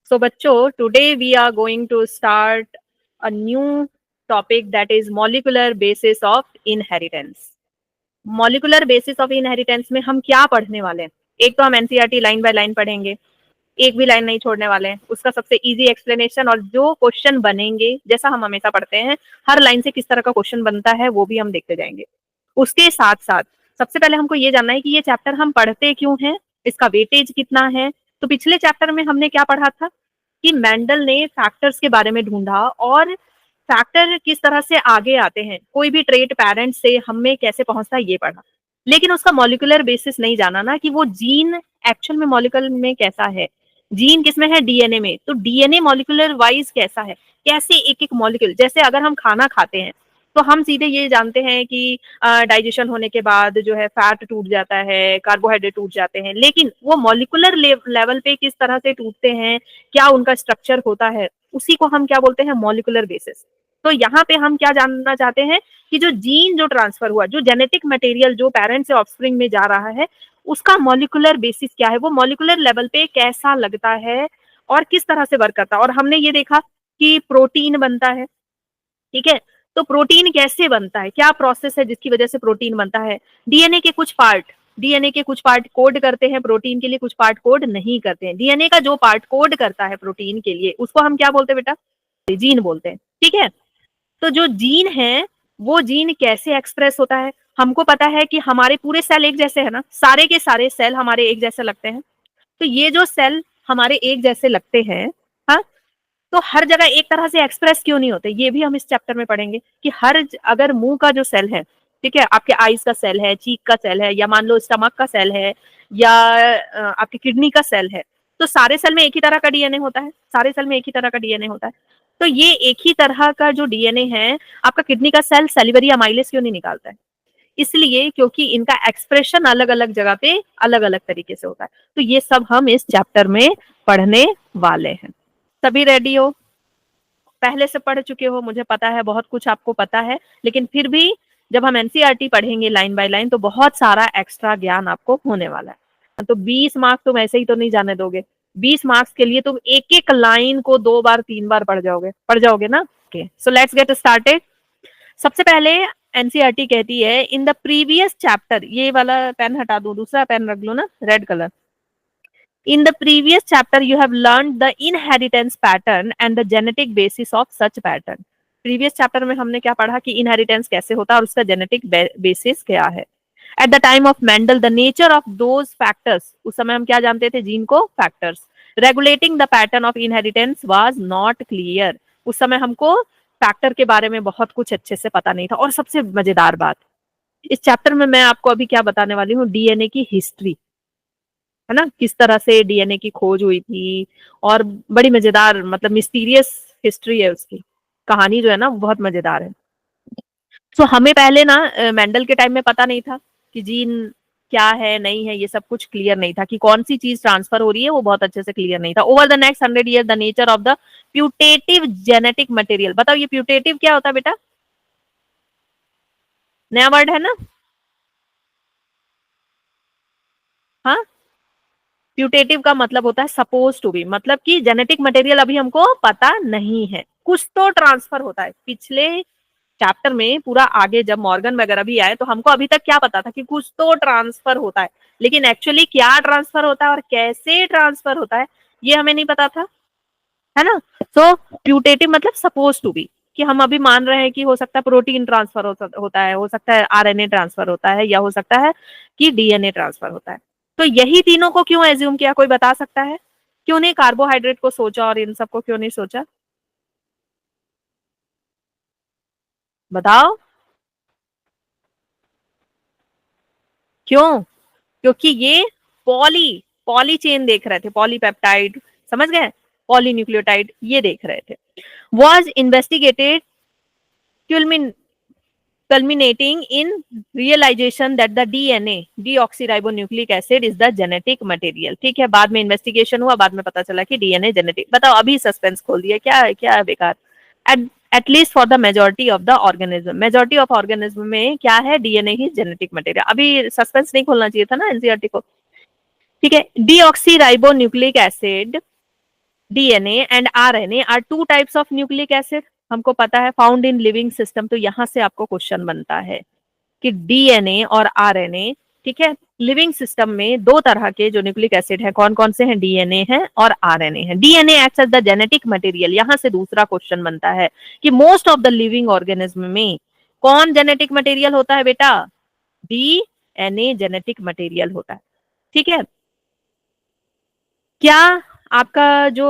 So बच्चों, today we are going to start a new topic that is molecular basis of inheritance. Molecular basis of inheritance में हम क्या पढ़ने वाले हैं? एक तो हम एनसीईआरटी लाइन बाय लाइन पढ़ेंगे, एक भी लाइन नहीं छोड़ने वाले हैं, उसका सबसे इजी एक्सप्लेनेशन और जो क्वेश्चन बनेंगे जैसा हम हमेशा पढ़ते हैं, हर लाइन से किस तरह का क्वेश्चन बनता है वो भी हम देखते जाएंगे। उसके साथ साथ सबसे पहले हमको ये जानना है कि ये चैप्टर हम पढ़ते क्यों हैं, इसका वेटेज कितना है। तो पिछले चैप्टर में हमने क्या पढ़ा था कि मेंडल ने फैक्टर्स के बारे में ढूंढा और फैक्टर किस तरह से आगे आते हैं, कोई भी ट्रेट पेरेंट से हमें कैसे पहुंचता है ये पढ़ा, लेकिन उसका मॉलिक्यूलर बेसिस नहीं जाना ना कि वो जीन एक्चुअल में मॉलिक्यूल में कैसा है। जीन किसमें है? डीएनए में। तो डीएनए मॉलिक्यूलर वाइज कैसा है, कैसे एक एक मॉलिक्यूल, जैसे अगर हम खाना खाते हैं तो हम सीधे ये जानते हैं कि डाइजेशन होने के बाद जो है फैट टूट जाता है, कार्बोहाइड्रेट टूट जाते हैं, लेकिन वो मॉलिक्यूलर लेवल पे किस तरह से टूटते हैं, क्या उनका स्ट्रक्चर होता है, उसी को हम क्या बोलते हैं? Molecular basis. तो यहाँ पे हम क्या जानना चाहते हैं कि जो जीन जो ट्रांसफर हुआ, जो जेनेटिक मटेरियल जो पेरेंट से ऑफस्प्रिंग में जा रहा है, उसका मॉलिक्यूलर बेसिस क्या है, वो मॉलिक्यूलर लेवल पे कैसा लगता है और किस तरह से वर्क करता है। और हमने ये देखा कि प्रोटीन बनता है, ठीक है। तो प्रोटीन कैसे बनता है, क्या प्रोसेस है जिसकी वजह से प्रोटीन बनता है। डीएनए के कुछ पार्ट कोड करते हैं प्रोटीन के लिए, कुछ पार्ट कोड नहीं करते हैं। डीएनए का जो पार्ट कोड करता है प्रोटीन के लिए उसको हम क्या बोलते हैं बेटा? जीन बोलते हैं, ठीक है। तो जो जीन है वो जीन कैसे एक्सप्रेस होता है? हमको पता है कि हमारे पूरे सेल एक जैसे है ना, सारे के सारे सेल हमारे एक जैसे लगते हैं। तो ये जो सेल हमारे एक जैसे लगते हैं, हाँ, तो हर जगह एक तरह से एक्सप्रेस क्यों नहीं होते, ये भी हम इस चैप्टर में पढ़ेंगे कि अगर मुंह का जो सेल है, ठीक है, आपके आईज का सेल है, चीक का सेल है, या मान लो स्टमक का सेल है, या आपकी किडनी का सेल है, तो सारे सेल में एक ही तरह का डीएनए होता है, सारे सेल में एक ही तरह का डीएनए होता है। तो ये एक ही तरह का जो डीएनए है, आपका किडनी का सेल सैलिवरी अमाइलेज क्यों नहीं निकालता है? इसलिए क्योंकि इनका एक्सप्रेशन अलग अलग जगह पे अलग अलग तरीके से होता है। तो ये सब हम इस चैप्टर में पढ़ने वाले हैं। सभी रेडी हो? पहले से पढ़ चुके हो, मुझे पता है बहुत कुछ आपको पता है, लेकिन फिर भी जब हम एनसीईआरटी पढ़ेंगे लाइन बाय लाइन तो बहुत सारा एक्स्ट्रा ज्ञान आपको होने वाला है। तो 20 मार्क्स तुम ऐसे ही तो नहीं जाने दोगे। 20 मार्क्स के लिए तुम एक एक लाइन को 2 बार 3 बार पढ़ जाओगे ना। Okay, so let's get started. सबसे पहले एनसीईआरटी कहती है इन द प्रीवियस चैप्टर, ये वाला पेन हटा दो, दूसरा पेन रख लो ना, red colour. In the previous chapter, you have learned the inheritance pattern and the genetic basis of such pattern. Previous chapter में हमने क्या पढ़ा कि inheritance कैसे होता है और उसका genetic basis क्या है। At the time of Mendel, the nature of those factors, उस समय हम क्या जानते थे? जीन को factors. Regulating the pattern of inheritance was not clear. उस समय हमको फैक्टर के बारे में बहुत कुछ अच्छे से पता नहीं था। और सबसे मजेदार बात, इस चैप्टर में मैं आपको अभी क्या बताने वाली हूँ? डीएनए की हिस्ट्री, है ना, किस तरह से डीएनए की खोज हुई थी, और बड़ी मजेदार, मतलब मिस्टीरियस हिस्ट्री है उसकी, कहानी जो है ना वो बहुत मजेदार है। तो हमें पहले ना मेंडल के टाइम में पता नहीं था कि जीन क्या है नहीं है, ये सब कुछ क्लियर नहीं था कि कौन सी चीज ट्रांसफर हो रही है, वो बहुत अच्छे से क्लियर नहीं था। Over the next 100 year the nature of the putative genetic material. बताओ ये प्यूटेटिव क्या होता है बेटा? नया वर्ड है ना? हाँ, प्यूटेटिव का मतलब होता है सपोज टू बी, मतलब कि जेनेटिक मटेरियल अभी हमको पता नहीं है, कुछ तो ट्रांसफर होता है। पिछले चैप्टर में पूरा आगे जब मॉर्गन वगैरह भी आए तो हमको अभी तक क्या पता था कि कुछ तो ट्रांसफर होता है, लेकिन एक्चुअली क्या ट्रांसफर होता है और कैसे ट्रांसफर होता है ये हमें नहीं पता था, है ना। सो प्यूटेटिव मतलब सपोज टू बी, कि हम अभी मान रहे हैं कि हो सकता है प्रोटीन ट्रांसफर होता है, हो सकता है आरएनए ट्रांसफर होता है, या हो सकता है कि डीएनए ट्रांसफर होता है। तो यही तीनों को क्यों एज्यूम किया, कोई बता सकता है? क्यों नहीं कार्बोहाइड्रेट को सोचा और इन सबको क्यों नहीं सोचा? बताओ क्यों? क्योंकि ये पॉली पॉली चेन देख रहे थे, पॉलीपेप्टाइड, समझ गए, पॉलीन्यूक्लियोटाइड ये देख रहे थे। Was investigated culminating in realization that the DNA deoxyribonucleic acid is the genetic material। ठीक है, बाद में इन्वेस्टिगेशन हुआ, बाद में पता चला कि डीएनए जेनेटिक। बताओ, अभी सस्पेंस खोल दिया, क्या है क्या है बेकार। At least for the majority of the organism, majority of organism में क्या है? डीएनए ही जेनेटिक मटेरियल। अभी सस्पेंस नहीं खोलना चाहिए था ना एनसीईआरटी को। ठीक है, deoxy ribo nucleic acid DNA and RNA are two types of nucleic acid, हमको पता है, फाउंड इन लिविंग सिस्टम। तो यहां से आपको क्वेश्चन बनता है कि डीएनए और आरएनए, ठीक है, लिविंग सिस्टम में दो तरह के जो न्यूक्लिक एसिड है, कौन कौन से हैं? डीएनए है और आरएनए है। DNA acts as the genetic material. यहां से दूसरा क्वेश्चन बनता है कि most of the living organism में कौन जेनेटिक मटेरियल होता है बेटा? डीएनए जेनेटिक मटेरियल होता है, ठीक है। क्या आपका जो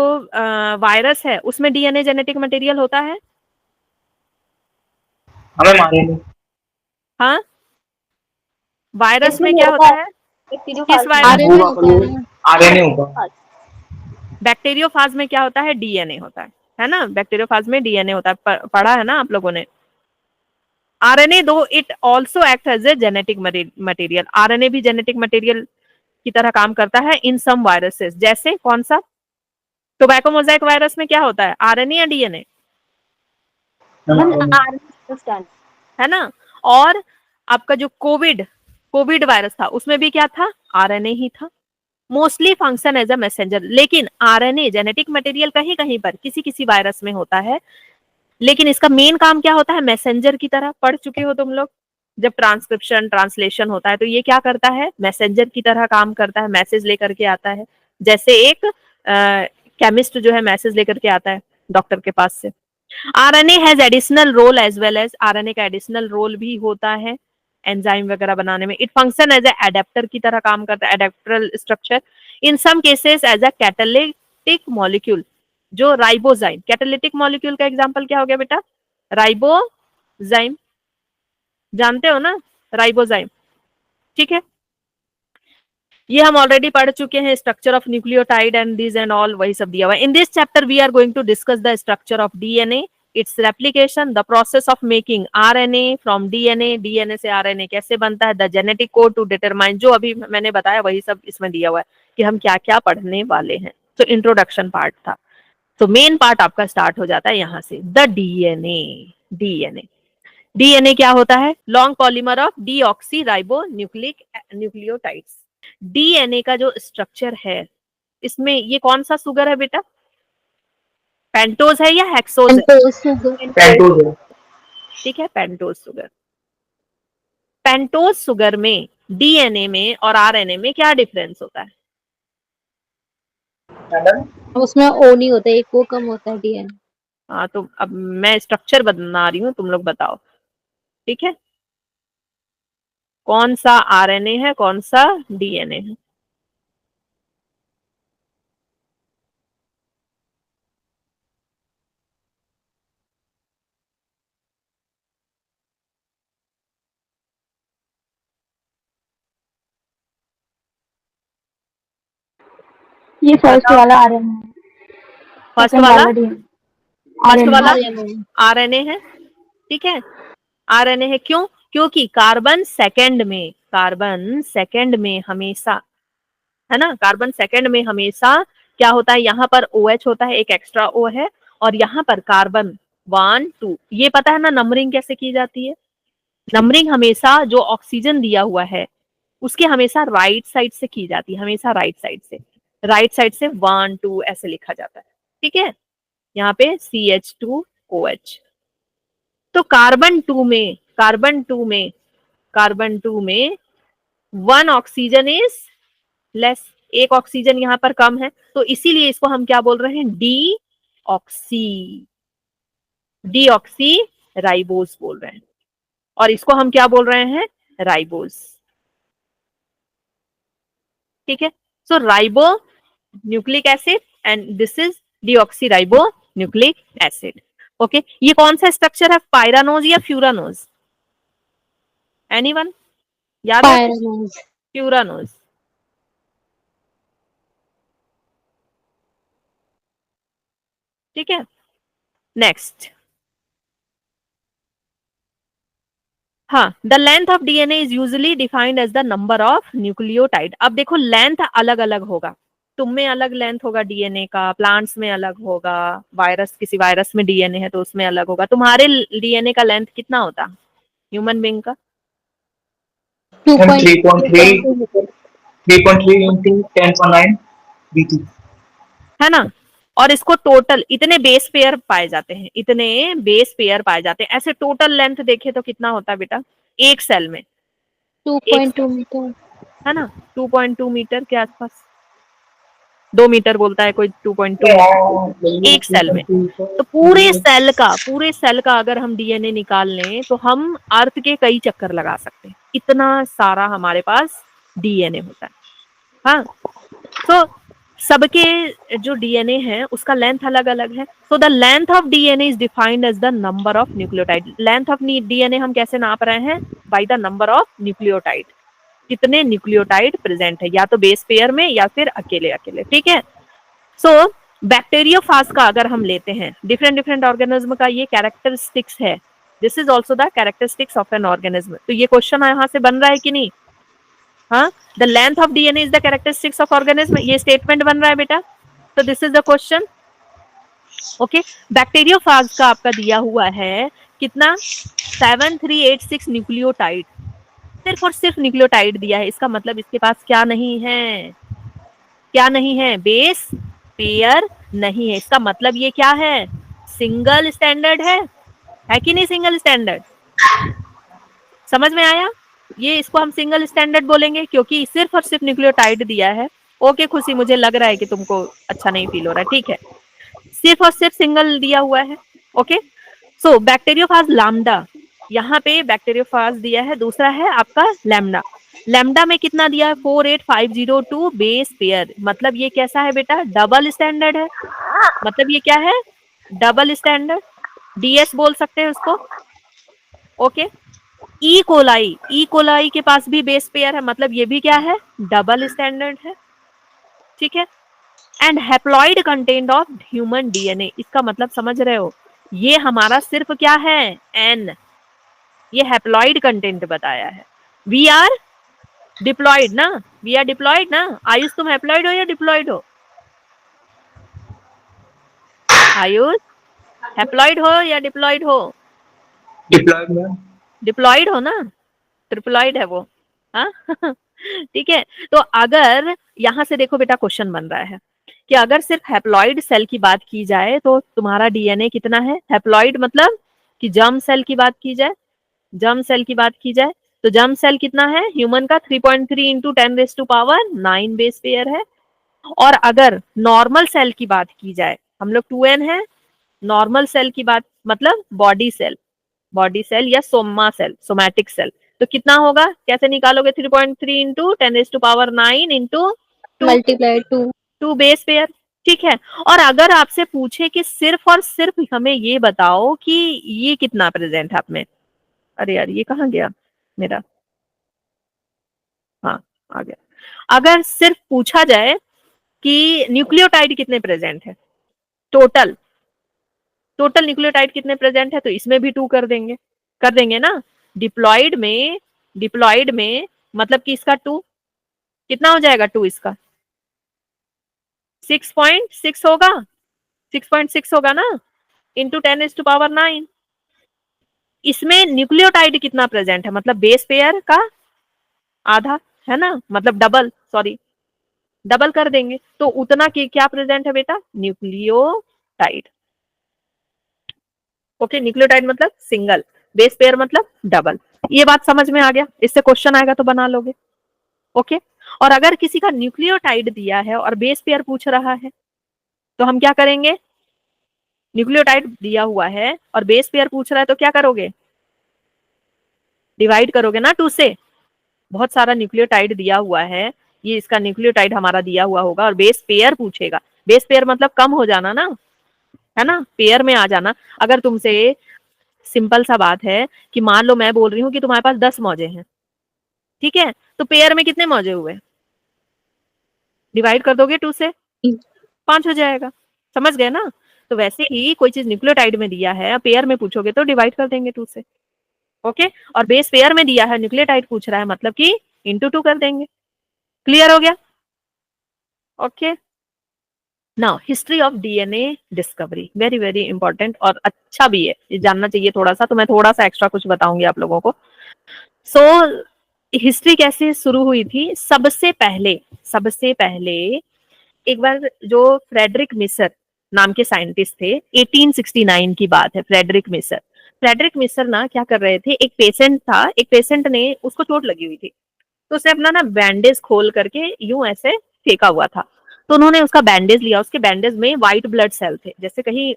वायरस है उसमें डीएनए जेनेटिक मटेरियल होता है? हमें मारेंगे। हाँ, वायरस इसमें में नहीं क्या होता होता है, है? बैक्टीरियो किस फाज में। वायरस? होगा पर आरएनए होगा। बैक्टीरियोफाज में क्या होता है? डीएनए होता है ना, बैक्टीरियोफाज में डीएनए होता है, पढ़ा है ना आप लोगों ने। आरएनए दो it also act as a genetic material, RNA भी जेनेटिक मटेरियल की तरह काम करता है इन सम वायरसेस। जैसे कौन सा? टोबैको मोजाइक वायरस में क्या होता है? आरएनए या डीएनए? है ना। और आपका जो कोविड कोविड वायरस था उसमें भी क्या था? आरएनए ही था। Mostly function as a messenger, लेकिन आरएनए जेनेटिक मटेरियल कहीं कहीं पर किसी किसी वायरस में होता है, लेकिन इसका मेन काम क्या होता है? मैसेंजर की तरह। पढ़ चुके हो तुम लोग, जब ट्रांसक्रिप्शन ट्रांसलेशन होता है तो ये क्या करता है? मैसेंजर की तरह काम करता है, मैसेज लेकर के आता है। जैसे एक केमिस्ट जो है मैसेज लेकर के आता है डॉक्टर के पास से। RNA has additional role as well as, RNA का एडिशनल रोल भी होता है एंजाइम वगैरह बनाने में। It function as a adapter की तरह काम करता है, adapteral structure. In some cases as a catalytic molecule, जो राइबोजाइम, कैटालिटिक मॉलिक्यूल का एग्जांपल क्या हो गया बेटा? राइबोजाइम, जानते हो ना राइबोजाइम, ठीक है। ये हम ऑलरेडी पढ़ चुके हैं, structure of nucleotide and this and all, वही सब दिया हुआ है। In this chapter we are going to discuss the structure of DNA, its replication, the process of making RNA from DNA, DNA से आरएनए कैसे बनता है, the genetic code to determine, जो अभी मैंने बताया वही सब इसमें दिया हुआ है कि हम क्या क्या पढ़ने वाले हैं। तो इंट्रोडक्शन पार्ट था, तो मेन पार्ट आपका स्टार्ट हो जाता है यहां से, द डीएनए। डीएनए डीएनए क्या होता है? Long polymer of deoxy ribo nucleotides. DNA का जो स्ट्रक्चर है, इसमें ये कौन सा सुगर है बेटा? पेंटोज है या हेक्सोज है? पेंटोज है। ठीक है, पेंटोज सुगर। पेंटोज सुगर में डीएनए में और आरएनए में क्या डिफरेंस होता है? उसमें ओ नहीं होता, एक ओ कम होता है डीएनए। हाँ, तो अब मैं स्ट्रक्चर बना रही हूँ, तुम लोग बताओ, ठीक है, कौन सा आरएनए है, कौन सा डीएनए है? ये फर्स्ट वाला आरएनए है, फर्स्ट सेकंड वाला वाला डीएनए। फर्स्ट वाला आरएनए आरएनए है, ठीक है, आरएनए है। क्यों? क्योंकि कार्बन सेकंड में हमेशा, है ना, कार्बन सेकंड में हमेशा क्या होता है? यहाँ पर OH होता है, एक एक्स्ट्रा O है, और यहाँ पर कार्बन 1 2, ये पता है ना नंबरिंग कैसे की जाती है? नंबरिंग हमेशा जो ऑक्सीजन दिया हुआ है उसके हमेशा राइट साइड से की जाती है, हमेशा राइट साइड से 1 2 ऐसे लिखा जाता है, ठीक है। यहाँ पे CH2OH। तो कार्बन टू में 1 ऑक्सीजन इज लेस, एक ऑक्सीजन यहाँ पर कम है, तो इसीलिए इसको हम क्या बोल रहे हैं? डीऑक्सी राइबोस बोल रहे हैं, और इसको हम क्या बोल रहे हैं? राइबोस, ठीक है। So ribo nucleic acid and this is deoxy ribo nucleic acid. Okay, ये कौन सा स्ट्रक्चर है? पायरानोज या फ्यूरानोज? एनीवन याद है? फ्यूरानोज, ठीक है। नेक्स्ट, हाँ, the length of DNA is usually defined as the number of nucleotide. अब देखो लेंथ अलग अलग होगा, तुम में अलग लेंथ होगा डीएनए का, प्लांट्स में अलग होगा, वायरस, किसी वायरस में डीएनए है तो उसमें अलग होगा। तुम्हारे डीएनए का लेंथ कितना होता ह्यूमन बीइंग का? 3.3 into 10.9 dt। है ना, और इसको टोटल इतने बेस पेयर पाए जाते हैं, इतने बेस पेयर पाए जाते हैं। ऐसे टोटल लेंथ देखे तो कितना होता है बेटा एक सेल में? 2.2 मीटर। है ना, 2.2 मीटर के आसपास, 2 मीटर बोलता है कोई, 2.2 एक सेल में। तो पूरे सेल का अगर हम डीएनए निकाल लें तो हम अर्थ के कई चक्कर लगा सकते हैं, इतना सारा हमारे पास डीएनए होता है। हाँ, तो सबके जो डीएनए है उसका लेंथ अलग अलग है। So the length of DNA is defined as the number of nucleotide. Length of DNA हम कैसे नाप रहे हैं? By the number of nucleotide, कितने न्यूक्लियोटाइड प्रेजेंट है, या तो बेस पेयर में या फिर अकेले अकेले। ठीक है। सो बैक्टीरियोफाज का अगर हम लेते हैं, डिफरेंट डिफरेंट ऑर्गेनिज्म का ये कैरेक्टरिस्टिक्स है। This is also the characteristics of an organism. तो ये क्वेश्चन यहाँ से बन रहा है कि नहीं? हाँ, the length of DNA is the characteristics of organism, ये स्टेटमेंट बन रहा है बेटा। तो this is the question. Okay, bacteriophage का आपका दिया हुआ है कितना? 7386 न्यूक्लियोटाइड, सिर्फ और सिर्फ न्यूक्लियोटाइड दिया है। इसका मतलब इसके पास क्या नहीं है? क्या नहीं है? बेस पेयर नहीं है। इसका मतलब ये क्या है? सिंगल स्टैंडर्ड है कि नहीं? सिंगल स्टैंडर्ड, समझ में आया? ये इसको हम सिंगल स्टैंडर्ड बोलेंगे क्योंकि सिर्फ और सिर्फ न्यूक्लियोटाइड दिया है। ओके खुशी, मुझे लग रहा है कि तुमको अच्छा नहीं फील हो रहा है। ठीक है, सिर्फ और सिर्फ सिंगल दिया हुआ है। ओके, सो बैक्टीरियोफाज लैम्डा, यहाँ पे बैक्टीरियोफाज दिया है, दूसरा है आपका लैम्डा। लैम्डा में कितना दिया है? 48502 बेस पेयर। मतलब ये कैसा है बेटा? डबल स्टैंडर्ड है। मतलब ये क्या है? डबल स्टैंडर्ड, डीएस बोल सकते हैं उसको। ओके, ई कोलाई के पास भी बेस पेयर है, मतलब ये भी क्या है? डबल स्टैंडर्ड है। ठीक है। And haploid content of human DNA, इसका मतलब समझ रहे हो? ये हमारा सिर्फ क्या है? एन, ये हैप्लॉइड कंटेंट बताया है। वी आर डिप्लॉइड ना, वी आर डिप्लॉइड ना। आयुष तुम हैप्लॉइड हो या डिप्लॉइड हो? आयुष हैप्लॉइड हो या डिप्लॉइड हो? Diploid ma'am. डिप्लॉइड हो ना, ट्रिप्लॉइड है वो। हाँ ठीक है। तो अगर यहां से देखो बेटा, क्वेश्चन बन रहा है कि अगर सिर्फ हैप्लॉइड सेल की बात की जाए तो तुम्हारा डीएनए कितना है? हैप्लॉइड मतलब कि जर्म सेल की बात की जाए, जर्म सेल की बात की जाए तो जर्म सेल कितना है? ह्यूमन का 3.3 इंटू 10⁻⁹ बेस पेयर है। और अगर नॉर्मल सेल की बात की जाए, हम लोग 2n है, नॉर्मल सेल की बात मतलब बॉडी सेल या सोमा सेल, सोमैटिक सेल, तो कितना होगा? कैसे निकालोगे? 3.3 into 10⁻⁹ into multiply 2। 2 base pair. ठीक है। और अगर आपसे पूछे कि सिर्फ और सिर्फ हमें ये बताओ कि ये कितना प्रेजेंट है आप में, अरे यार ये कहाँ गया मेरा? हाँ आ गया। अगर सिर्फ पूछा जाए कि न्यूक्लियोटाइड कितने प्रेजेंट है, टोटल न्यूक्लियोटाइड कितने प्रेजेंट है, तो इसमें भी 2 कर देंगे ना। डिप्लॉइड में मतलब कि इसका 2 कितना हो जाएगा? 2 इसका 6.6 होगा, 6.6 होगा ना, इंटू 10⁻⁹। इसमें न्यूक्लियोटाइड कितना प्रेजेंट है? मतलब बेस पेयर का आधा, है ना, मतलब डबल कर देंगे तो उतना की क्या प्रेजेंट है बेटा? न्यूक्लियोटाइड। ओके, न्यूक्लियोटाइड मतलब सिंगल, बेस पेयर मतलब डबल। ये बात समझ में आ गया? इससे क्वेश्चन आएगा तो बना लोगे। ओके, और अगर किसी का न्यूक्लियोटाइड दिया है और बेस पेयर पूछ रहा है तो हम क्या करेंगे? न्यूक्लियोटाइड दिया हुआ है और बेस पेयर पूछ रहा है तो क्या करोगे? डिवाइड करोगे ना 2 से। बहुत सारा न्यूक्लियोटाइड दिया हुआ है, ये इसका न्यूक्लियोटाइड हमारा दिया हुआ होगा और बेस पेयर पूछेगा। बेस पेयर मतलब कम हो जाना ना, है ना, पेयर में आ जाना। अगर तुमसे सिंपल सा बात है कि मान लो मैं बोल रही हूँ कि तुम्हारे पास 10 मौजे हैं, ठीक है, तो पेयर में कितने मौजे हुए? डिवाइड कर दोगे 2 से, 5 हो जाएगा। समझ गए ना? तो वैसे ही कोई चीज न्यूक्लियोटाइड में दिया है, पेयर में पूछोगे तो डिवाइड कर देंगे 2 से। ओके, और बेस पेयर में दिया है, न्यूक्लियोटाइड पूछ रहा है मतलब कि इंटू 2 कर देंगे। क्लियर हो गया? Okay, now history of DNA discovery, very very important और अच्छा भी है, ये जानना चाहिए थोड़ा सा, तो मैं थोड़ा सा एक्स्ट्रा कुछ बताऊंगी आप लोगों को। सो हिस्ट्री कैसे शुरू हुई थी? सबसे पहले एक बार जो फ्रेडरिक मिसर, नाम के साइंटिस्ट थे। 1869 की बात है। फ्रेडरिक मिसर ना क्या कर रहे थे, एक पेशेंट था, एक पेशेंट ने उसको चोट लगी हुई थी, तो उसने अपना ना बैंडेज खोल करके यूं ऐसे फेंका हुआ था। तो उन्होंने उसका बैंडेज लिया, उसके बैंडेज में व्हाइट ब्लड सेल थे। जैसे कहीं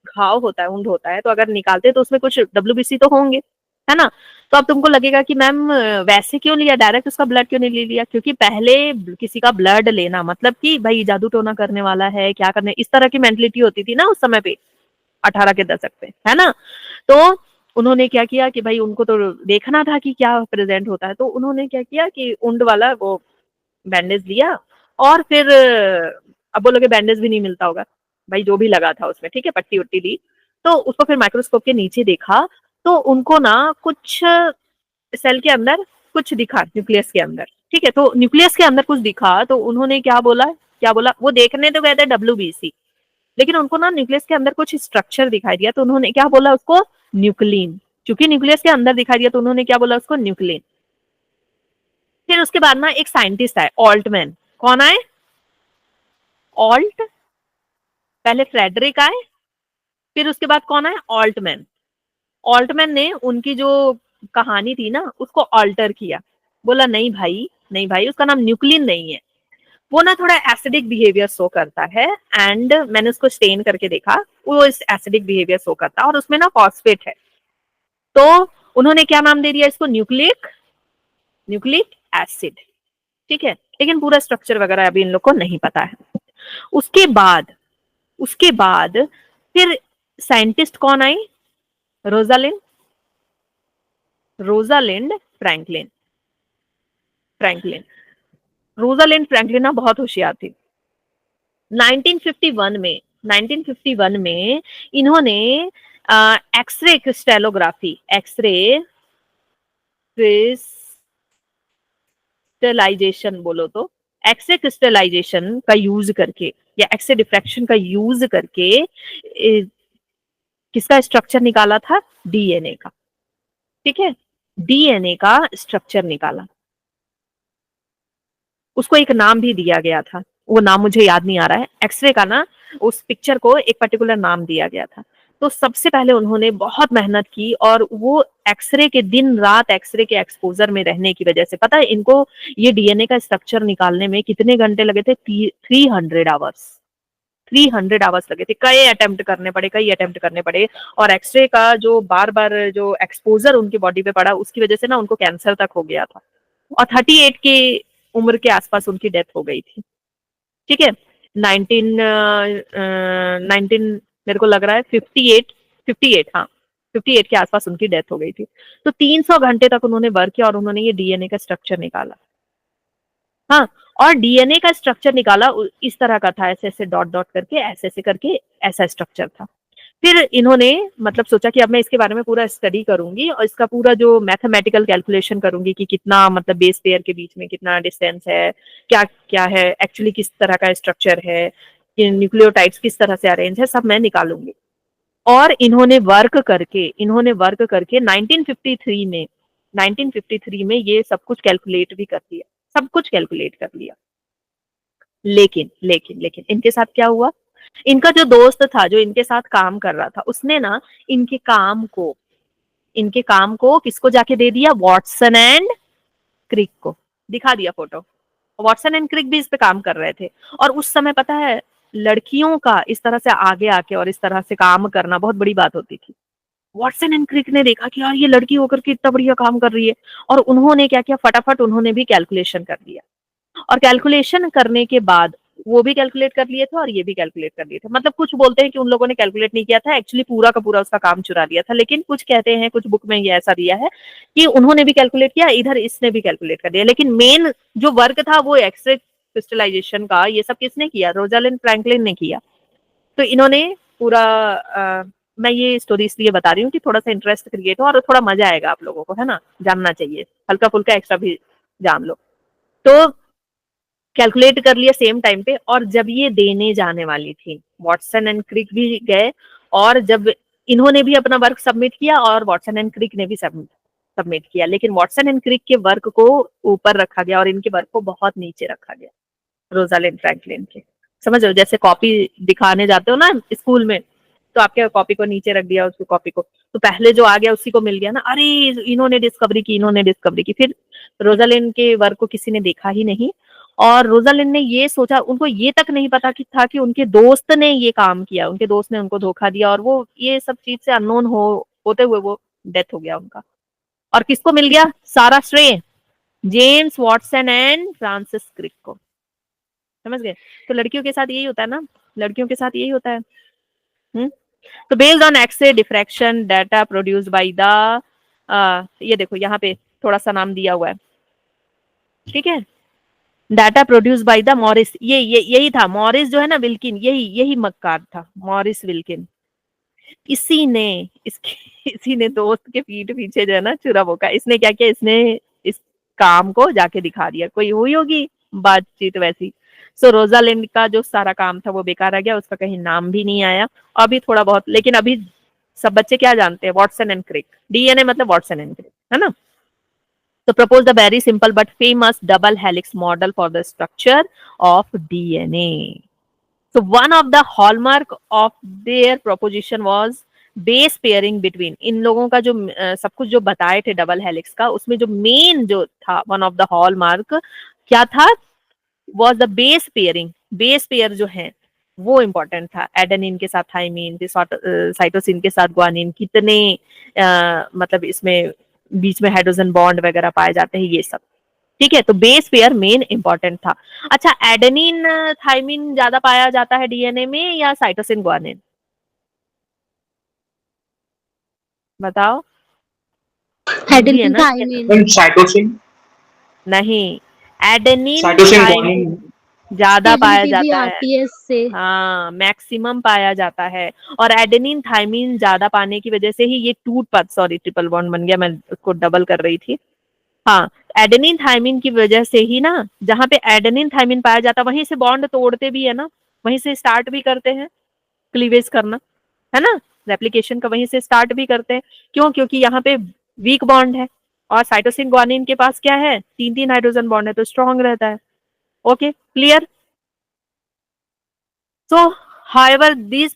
घाव होता है, वुंड होता है, तो अगर निकालते हैं तो उसमें कुछ डब्ल्यूबीसी तो होंगे, है ना। तो अब तुमको लगेगा कि मैम वैसे क्यों लिया, डायरेक्ट उसका ब्लड क्यों नहीं ले लिया, क्योंकि पहले किसी का ब्लड लेना मतलब कि भाई जादू टोना करने वाला है, क्या करने, इस तरह की मेंटलिटी होती थी ना उस समय पे, 18 के दशक पे, है ना। तो उन्होंने क्या किया कि भाई उनको तो देखना था कि क्या प्रेजेंट होता है, तो उन्होंने क्या किया कि उंड वाला वो बैंडेज लिया, और फिर अब बोलोगे बैंडेज भी नहीं मिलता होगा, भाई जो भी लगा था उसमें, ठीक है, पट्टी वट्टी ली, तो उसको फिर माइक्रोस्कोप के नीचे देखा, तो उनको ना कुछ सेल के अंदर कुछ दिखा, न्यूक्लियस के अंदर, ठीक है, तो न्यूक्लियस के अंदर कुछ दिखा, तो उन्होंने क्या बोला, वो देखने तो गए थे डब्ल्यूबीसी, लेकिन उनको ना न्यूक्लियस के अंदर कुछ स्ट्रक्चर दिखाई दिया, तो उन्होंने क्या बोला उसको, न्यूक्लिन। क्योंकि न्यूक्लियस के अंदर दिखाई दिया तो उन्होंने क्या बोला उसको, न्यूक्लिन। फिर उसके बाद ना एक साइंटिस्ट आए, ऑल्टमैन। कौन आए, ऑल्ट, पहले फ्रेडरिक आए, फिर उसके बाद कौन आए, ऑल्टमैन। ऑल्टमैन ने उनकी जो कहानी थी ना उसको ऑल्टर किया, बोला नहीं भाई, नहीं भाई, उसका नाम न्यूक्लिन नहीं है, वो ना थोड़ा एसिडिक बिहेवियर शो करता है, एंड मैंने उसको स्टेन करके देखा, वो इस एसिडिक बिहेवियर शो करता है, और उसमें ना फॉस्फेट है, तो उन्होंने क्या नाम दे दिया इसको, न्यूक्लिक एसिड, ठीक है। लेकिन पूरा स्ट्रक्चर वगैरह अभी इन लोग को नहीं पता है। उसके बाद उसके बाद फिर साइंटिस्ट कौन आई, Rosalind Rosalind Franklin Franklin Rosalind Franklin ना बहुत होशियार थी। 1951 में 1951 में इन्होंने एक्सरे क्रिस्टलोग्राफी, एक्सरे क्रिस्टलाइजेशन बोलो तो, एक्सरे क्रिस्टलाइजेशन का यूज करके या एक्सरे डिफ्रैक्शन का यूज करके किसका स्ट्रक्चर निकाला था, डीएनए का, ठीक है, डीएनए का स्ट्रक्चर निकाला। उसको एक नाम भी दिया गया था, वो नाम मुझे याद नहीं आ रहा है, एक्सरे का ना उस पिक्चर को एक पर्टिकुलर नाम दिया गया था। तो सबसे पहले उन्होंने बहुत मेहनत की, और वो एक्सरे के दिन रात एक्सरे के एक्सपोजर में रहने की वजह से, पता है इनको ये डीएनए का स्ट्रक्चर निकालने में कितने घंटे लगे थे, 300 आवर्स। 300 आवर्स लगे थे, कई अटेम्प्ट करने पड़े, और एक्सरे का जो बार बार जो एक्सपोजर उनकी बॉडी पे पड़ा उसकी वजह से ना उनको कैंसर तक हो गया था, और 38 की उम्र के आसपास उनकी डेथ हो गई थी, ठीक है। 19 मेरे को लग रहा है 58, हाँ 58 के आसपास उनकी डेथ हो गई थी। तो 300 घंटे तक उन्होंने वर्क किया और उन्होंने ये डीएनए का स्ट्रक्चर निकाला, हाँ, और डीएनए का स्ट्रक्चर निकाला इस तरह का था, ऐसे ऐसे डॉट डॉट करके, ऐसे ऐसे करके, ऐसा स्ट्रक्चर था। फिर इन्होंने मतलब सोचा कि अब मैं इसके बारे में पूरा स्टडी करूंगी और इसका पूरा जो मैथमेटिकल कैलकुलेशन करूंगी कि कितना मतलब बेस पेयर के बीच में कितना डिस्टेंस है, क्या क्या है एक्चुअली, किस तरह का स्ट्रक्चर है, न्यूक्लियोटाइड्स किस तरह से अरेंज है, सब मैं निकालूंगी। और इन्होंने वर्क करके 1953 में ये सब कुछ कैलकुलेट भी कर दिया, सब कुछ कैलकुलेट कर लिया। लेकिन इनके साथ क्या हुआ, इनका जो दोस्त था जो इनके साथ काम कर रहा था, उसने ना इनके काम को किसको जाके दे दिया, वॉटसन एंड क्रिक को दिखा दिया फोटो। वॉटसन एंड क्रिक भी इस पे काम कर रहे थे, और उस समय पता है लड़कियों का इस तरह से आगे आके और इस तरह से काम करना बहुत बड़ी बात होती थी। वॉटसन एंड क्रिक ने देखा कि यार ये लड़की होकर के इतना बढ़िया काम कर रही है, और उन्होंने क्या किया, फटाफट उन्होंने भी कैलकुलेशन कर दिया, और कैलकुलेशन करने के बाद वो भी कैलकुलेट कर लिए थे और ये भी कैलकुलेट कर लिए थे। मतलब कुछ बोलते हैं कि उन लोगों ने कैलकुलेट नहीं किया था, एक्चुअली पूरा का पूरा उसका काम चुरा लिया था, लेकिन कुछ कहते हैं, कुछ बुक में ये ऐसा दिया है कि उन्होंने भी कैलकुलेट किया, इधर इसने भी कैलकुलेट कर दिया, लेकिन मेन जो वर्क था वो एक्सरे क्रिस्टलाइजेशन का, ये सब किसने किया, रोजालिंड फ्रैंकलिन ने किया। तो इन्होंने पूरा मैं ये स्टोरी इसलिए बता रही हूँ कि थोड़ा सा इंटरेस्ट क्रिएट हो और थोड़ा मजा आएगा आप लोगों को, है ना, जानना चाहिए, हल्का फुल्का एक्स्ट्रा भी जान लो। तो कैलकुलेट कर लिया सेम टाइम पे, और जब ये देने जाने वाली थी, वॉटसन एंड क्रिक भी गए, और जब इन्होंने भी अपना वर्क सबमिट किया और वॉटसन एंड क्रिक ने भी सबमिट किया, लेकिन वॉटसन एंड क्रिक के वर्क को ऊपर रखा गया और इनके वर्क को बहुत नीचे रखा गया, रोजालिंड फ्रैंकलिन के। समझ रहे हो, जैसे कॉपी दिखाने जाते हो ना स्कूल में, तो आपके कॉपी को नीचे रख दिया, उसको कॉपी को, तो पहले जो आ गया उसी को मिल गया ना, अरे इन्होंने डिस्कवरी की, इन्होंने डिस्कवरी की। फिर रोजालिंड के वर्क को किसी ने देखा ही नहीं, और रोजालिंड ने ये सोचा, उनको ये तक नहीं पता कि था कि उनके दोस्त ने ये काम किया, उनके दोस्त ने उनको धोखा दिया, और वो ये सब चीज से अननोन होते हुए वो डेथ हो गया उनका। और किसको मिल गया सारा श्रेय? James Watson and Francis Crick को। समझ गए? तो लड़कियों के साथ यही होता है ना, लड़कियों के साथ यही होता है। तो based on x-ray diffraction data produced by the, ये देखो यहाँ पे थोड़ा सा नाम दिया हुआ है, ठीक है, data produce by the Morris, ये यही था मॉरिस जो है ना, विल्किन, यही मक्कार था मॉरिस विल्किन। इसी ने इसी ने दोस्त के पीठ पीछे जो है ना चुरा बोका, इसने क्या किया, इसने इस काम को जाके दिखा दिया, कोई हुई होगी बातचीत वैसी। सो रोजालिंड का जो सारा काम था वो बेकार आ गया, उसका कहीं नाम भी नहीं आया। अभी थोड़ा बहुत, लेकिन अभी सब बच्चे क्या जानते हैं, वॉटसन एंड क्रिक, डीएनए मतलब वॉटसन एंड क्रिक, है ना। So propose the very simple but famous double helix model for the structure of DNA. So one of the hallmark of their proposition was base pairing between, इन लोगों का जो सब कुछ जो बताए थे डबल हेलिक्स का, उसमें जो मेन जो था वन ऑफ द हॉलमार्क क्या था, was the base pairing, base pair जो है वो इम्पोर्टेंट था। एडेनिन के साथ थाइमिन, साइटोसिन के साथ ग्वानिन, कितने मतलब इसमें बीच में हाइड्रोजन बॉन्ड वगैरह पाए जाते हैं, ये सब, ठीक है। तो बेस पेयर मेन इंपॉर्टेंट था। अच्छा, एडेनिन थाइमिन ज्यादा पाया जाता है डीएनए में या साइटोसिन ग्वानिन, बताओ? इजी है एडेनिन ना? थाइमिन, साइटोसिन, नहीं, एडेनिन साइटोसिन थाइमिन ग्वानिन। ज्यादा पाया स्टेबिलिटी भी जाता है, आती है इससे। हाँ मैक्सिमम पाया जाता है। और एडेनिन थाइमिन ज्यादा पाने की वजह से ही ये टूट पाता, सॉरी ट्रिपल बॉन्ड बन गया, मैं उसको डबल कर रही थी। हाँ, एडेनिन थाइमिन की वजह से ही ना, जहां पे एडेनिन थाइमिन पाया जाता है वहीं से बॉन्ड तोड़ते भी है ना, वहीं से स्टार्ट भी करते हैं क्लीवेज करना, है ना, रेप्लिकेशन का वहीं से स्टार्ट भी करते हैं। क्यों? क्योंकि यहाँ पे वीक बॉन्ड है, और साइटोसिन ग्वानिन के पास क्या है, 3 हाइड्रोजन बॉन्ड है, तो स्ट्रॉन्ग रहता है। Okay, clear? So, however, this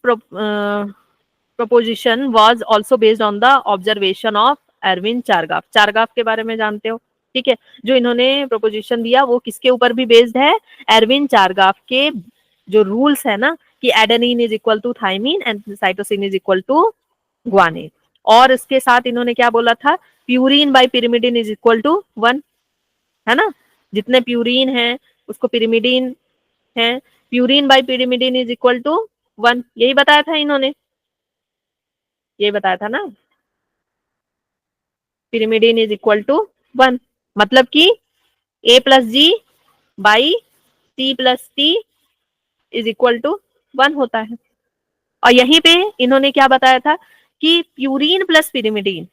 proposition was also based on the observation of Erwin Chargaff. Chargaff के बारे में जानते हो, ठीक है, जो इन्होंने प्रोपोजिशन दिया वो किसके ऊपर भी बेस्ड है, एरविन चारगाफ के जो रूल्स है ना, कि adenine is equal to thymine and cytosine is equal to guanine. और इसके साथ इन्होंने क्या बोला था, purine by pyrimidine is equal to 1, है ना, जितने प्यूरिन है उसको पिरिमिडिन है, purine by pyrimidine is equal to 1, यही बताया था इन्होंने, यही बताया था ना, पिरिमिडिन इज इक्वल टू 1, मतलब कि A plus G by C plus T is equal to 1 होता है। और यहीं पे इन्होंने क्या बताया था कि प्यूरिन प्लस पिरिमिडिन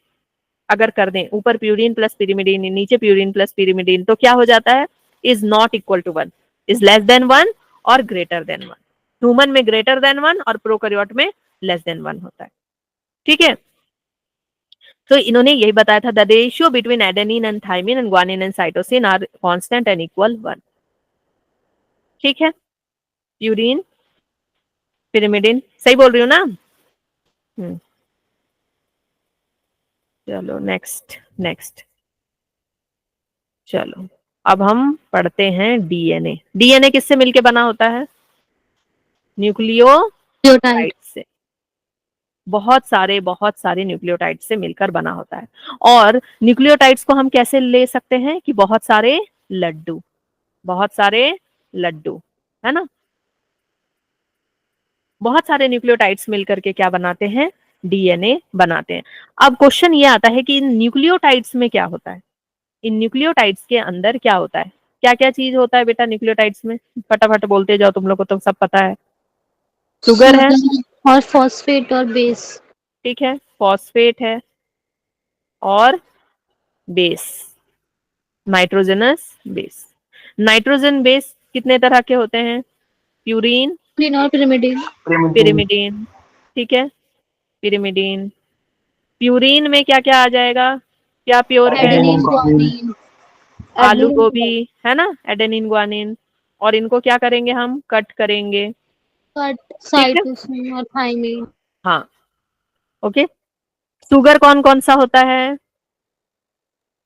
अगर कर दें, ऊपर प्यूरिन प्लस पिरिमिडिन, नीचे प्यूरिन प्लस पिरिमिडिन, तो क्या हो जाता है, is not equal to 1, is less than 1 और ग्रेटर देन 1। ह्यूमन में ग्रेटर देन 1 और प्रोकैरियोट में लेस देन 1 होता है, ठीक है। तो इन्होंने यही बताया था, the ratio between adenine and thymine and guanine and cytosine are constant and equal 1, ठीक है। प्यूरिन पिरिमिडिन, सही बोल रही हूँ ना? चलो नेक्स्ट नेक्स्ट, चलो अब हम पढ़ते हैं डीएनए। डीएनए किससे मिलके बना होता है, न्यूक्लियोटाइड से, बहुत सारे न्यूक्लियोटाइड से मिलकर बना होता है। और न्यूक्लियोटाइड्स को हम कैसे ले सकते हैं कि बहुत सारे लड्डू, बहुत सारे लड्डू, है ना, बहुत सारे न्यूक्लियोटाइड्स मिलकर के क्या बनाते हैं, डीएनए बनाते हैं। अब क्वेश्चन ये आता है कि इन न्यूक्लियोटाइड्स में क्या होता है, इन न्यूक्लियोटाइड्स के अंदर क्या होता है, क्या क्या चीज होता है बेटा न्यूक्लियोटाइड्स में, फटाफट बोलते जाओ, तुम लोग को तो सब पता है। शुगर है और फॉस्फेट और बेस, ठीक है, फॉस्फेट है और base, nitrogenous base. Nitrogen base कितने तरह के होते हैं, प्यूरिन और पिरिमिडिन, पिरिमिडिन, ठीक है, पिरिमिडिन। प्यूरिन में क्या क्या आ जाएगा, क्या प्योर है, एडेनिन ग्वानिन, आलू गोभी, है ना, एडेनिन ग्वानिन। और इनको क्या करेंगे, हम कट करेंगे। कट ठीक है, साइटोसिन और थाइमिन। हाँ ओके। शुगर कौन कौन सा होता है,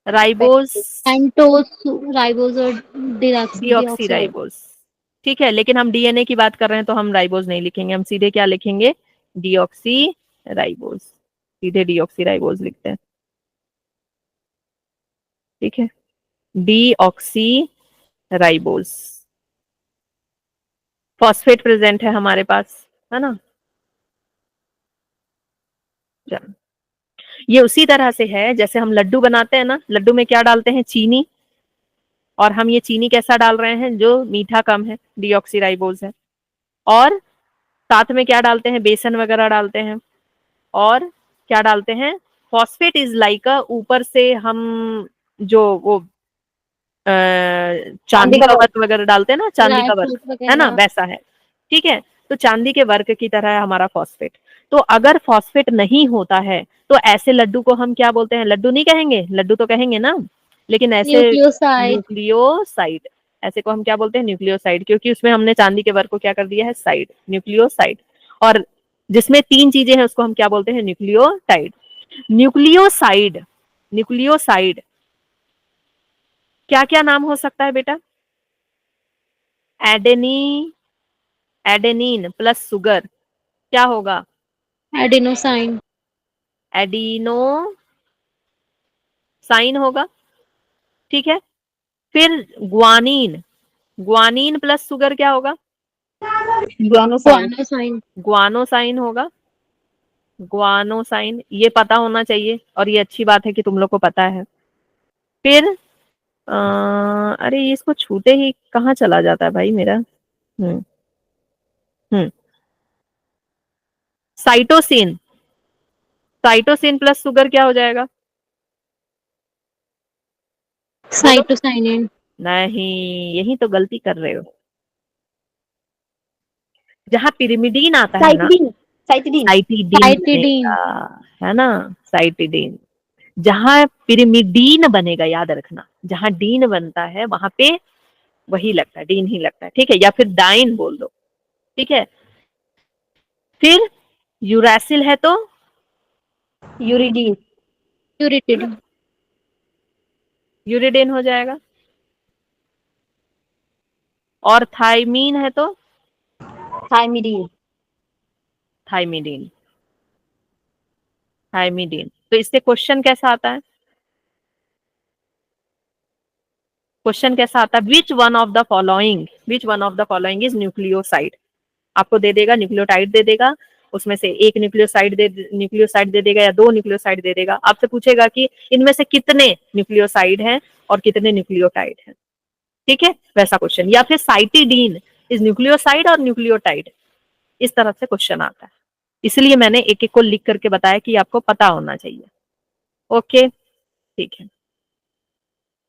राइबोस, पेंटोस, राइबोज और डीऑक्सी डीऑक्साइड। राइबोस। ठीक है, लेकिन हम डीएनए की बात कर रहे हैं तो हम राइबोस नहीं लिखेंगे, हम सीधे क्या लिखेंगे, डीऑक्सी राइबोस, सीधे डीऑक्सी राइबोस लिखते हैं। ठीक है, डीऑक्सी राइबोस, फॉस्फेट प्रेजेंट है हमारे पास, है ना। चलो, ये उसी तरह से है जैसे हम लड्डू बनाते हैं ना, लड्डू में क्या डालते हैं, चीनी, और हम ये चीनी कैसा डाल रहे हैं, जो मीठा कम है, डीऑक्सी राइबोस है। और साथ में क्या डालते हैं, बेसन वगैरह डालते हैं, और क्या डालते हैं, फॉस्फेट इज लाइक ऊपर से हम जो वो चांदी का वर्क वगैरह डालते हैं ना, चांदी ड्राई का वर्क, फ्रूट है ना, वगैरह। वैसा है। ठीक है, तो चांदी के वर्क की तरह है हमारा फॉस्फेट। तो अगर फॉस्फेट नहीं होता है तो ऐसे लड्डू को हम क्या बोलते हैं, लड्डू नहीं कहेंगे, लड्डू तो कहेंगे ना, लेकिन ऐसे न्यूक्लियोसाइड। न्यूक्लियोसाइड, ऐसे को हम क्या बोलते हैं, न्यूक्लियोसाइड, क्योंकि उसमें हमने चांदी के वर्क को क्या कर दिया है, साइड, न्यूक्लियोसाइड। और जिसमें 3 चीजें हैं उसको हम क्या बोलते हैं, न्यूक्लियोटाइड। न्यूक्लियोसाइड, न्यूक्लियोसाइड क्या क्या नाम हो सकता है बेटा, एडेनी, एडेनिन प्लस शुगर क्या होगा, एडिनोसाइन। एडिनो साइन होगा। ठीक है, फिर ग्वानीन, ग्वानीन प्लस शुगर क्या होगा, ग्वानोसाइन। ग्वानोसाइन होगा, ग्वानोसाइन, ये पता होना चाहिए और ये अच्छी बात है कि तुम लोग को पता है। फिर अरे इसको छूते ही कहाँ चला जाता है भाई मेरा, हम्म हम्म साइटोसिन, साइटोसिन प्लस शुगर क्या हो जाएगा, बोलो। साइटोसाइनिन। नहीं, यही तो गलती कर रहे हो, जहां पिरिमिडीन आता है ना, साइटिडीन। साइटिडीन। Cytidine cytidine. बनेगा, है ना, साइटिडीन। जहां पिरिमिडीन बनेगा, याद रखना, जहां डीन बनता है वहां पे वही लगता है, डीन ही लगता है। ठीक है, या फिर डाइन बोल दो। ठीक है, फिर यूरासिल है तो यूरिडीन। यूरिटिडीन। यूरिडेन हो जाएगा, और थाइमीन है तो थाइमिडीन। Thymidine, thymidine. तो इससे क्वेश्चन कैसा आता है, क्वेश्चन कैसा आता है, which one of the following, which one of the following is nucleoside, आपको दे देगा, न्यूक्लियोटाइड दे देगा, उसमें से एक न्यूक्लियोसाइड दे देगा या 2 न्यूक्लियोसाइड दे देगा, आपसे पूछेगा कि इनमें से कितने न्यूक्लियोसाइड हैं और कितने न्यूक्लियोटाइड हैं। ठीक है, वैसा क्वेश्चन, या फिर साइटिडीन इज न्यूक्लियोसाइड और न्यूक्लियोटाइड, इस तरह से क्वेश्चन आता है। इसलिए मैंने एक एक को लिख करके बताया कि आपको पता होना चाहिए। ओके, ठीक है।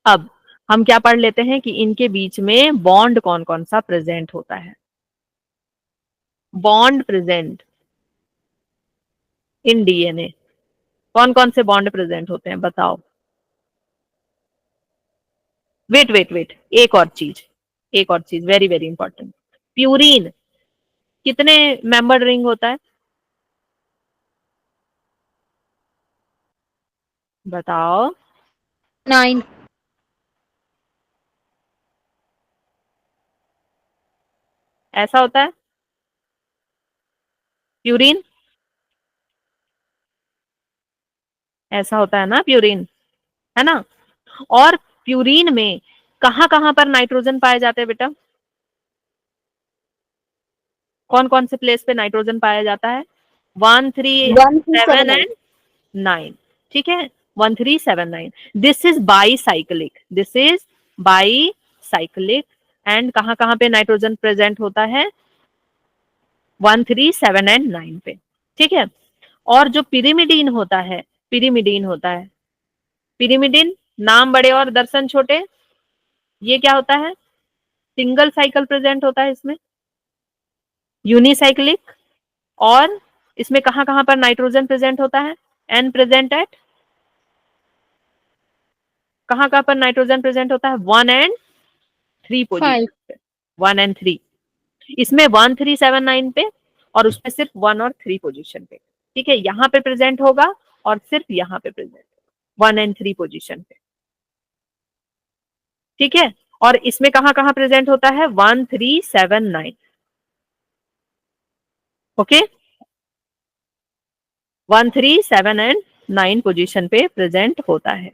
अब हम क्या पढ़ लेते हैं कि इनके बीच में बॉन्ड कौन कौन सा प्रेजेंट होता है, बॉन्ड प्रेजेंट इन डीएनए, कौन कौन से बॉन्ड प्रेजेंट होते हैं बताओ। वेट वेट वेट, एक और चीज, एक और चीज वेरी वेरी इंपॉर्टेंट, प्यूरिन कितने मेंबर्ड रिंग होता है, बताओ। 9। ऐसा होता है प्यूरिन, ऐसा होता है ना प्यूरिन, है ना। और प्यूरिन में कहां कहां पर नाइट्रोजन पाए जाते हैं बेटा, कौन कौन से प्लेस पे नाइट्रोजन पाया जाता है, 1 3 1 3 7 7 9। एंड 9। ठीक है, 1 3 7 9, this is bicyclic, this is bicyclic. And कहां कहां पे नाइट्रोजन प्रेजेंट होता है, 1 3 7 एंड 9 पे। ठीक है, और जो पिरिमिडीन होता है, पिरिमिडीन होता है, पिरिमिडीन नाम बड़े और दर्शन छोटे, ये क्या होता है, सिंगल साइकिल प्रेजेंट होता है इसमें, यूनिसाइक्लिक। और इसमें कहां कहां पर नाइट्रोजन प्रेजेंट होता है, एन प्रेजेंट एट, कहां कहां पर नाइट्रोजन प्रेजेंट होता है, 1 एंड 3 पोजीशन 5। पे। 1 and 3, इसमें 1 3 7 9 पे और उसमें सिर्फ 1 और 3 पोजीशन पे, ठीक है, यहाँ पे प्रेजेंट होगा और सिर्फ यहाँ पे प्रेजेंट 1 and 3 पोजीशन पे, ठीक है। और इसमें कहाँ कहाँ प्रेजेंट होता है 1 3 7 9, ओके, 1 3 7 एंड 9 पोजीशन पे प्रेजेंट होता है।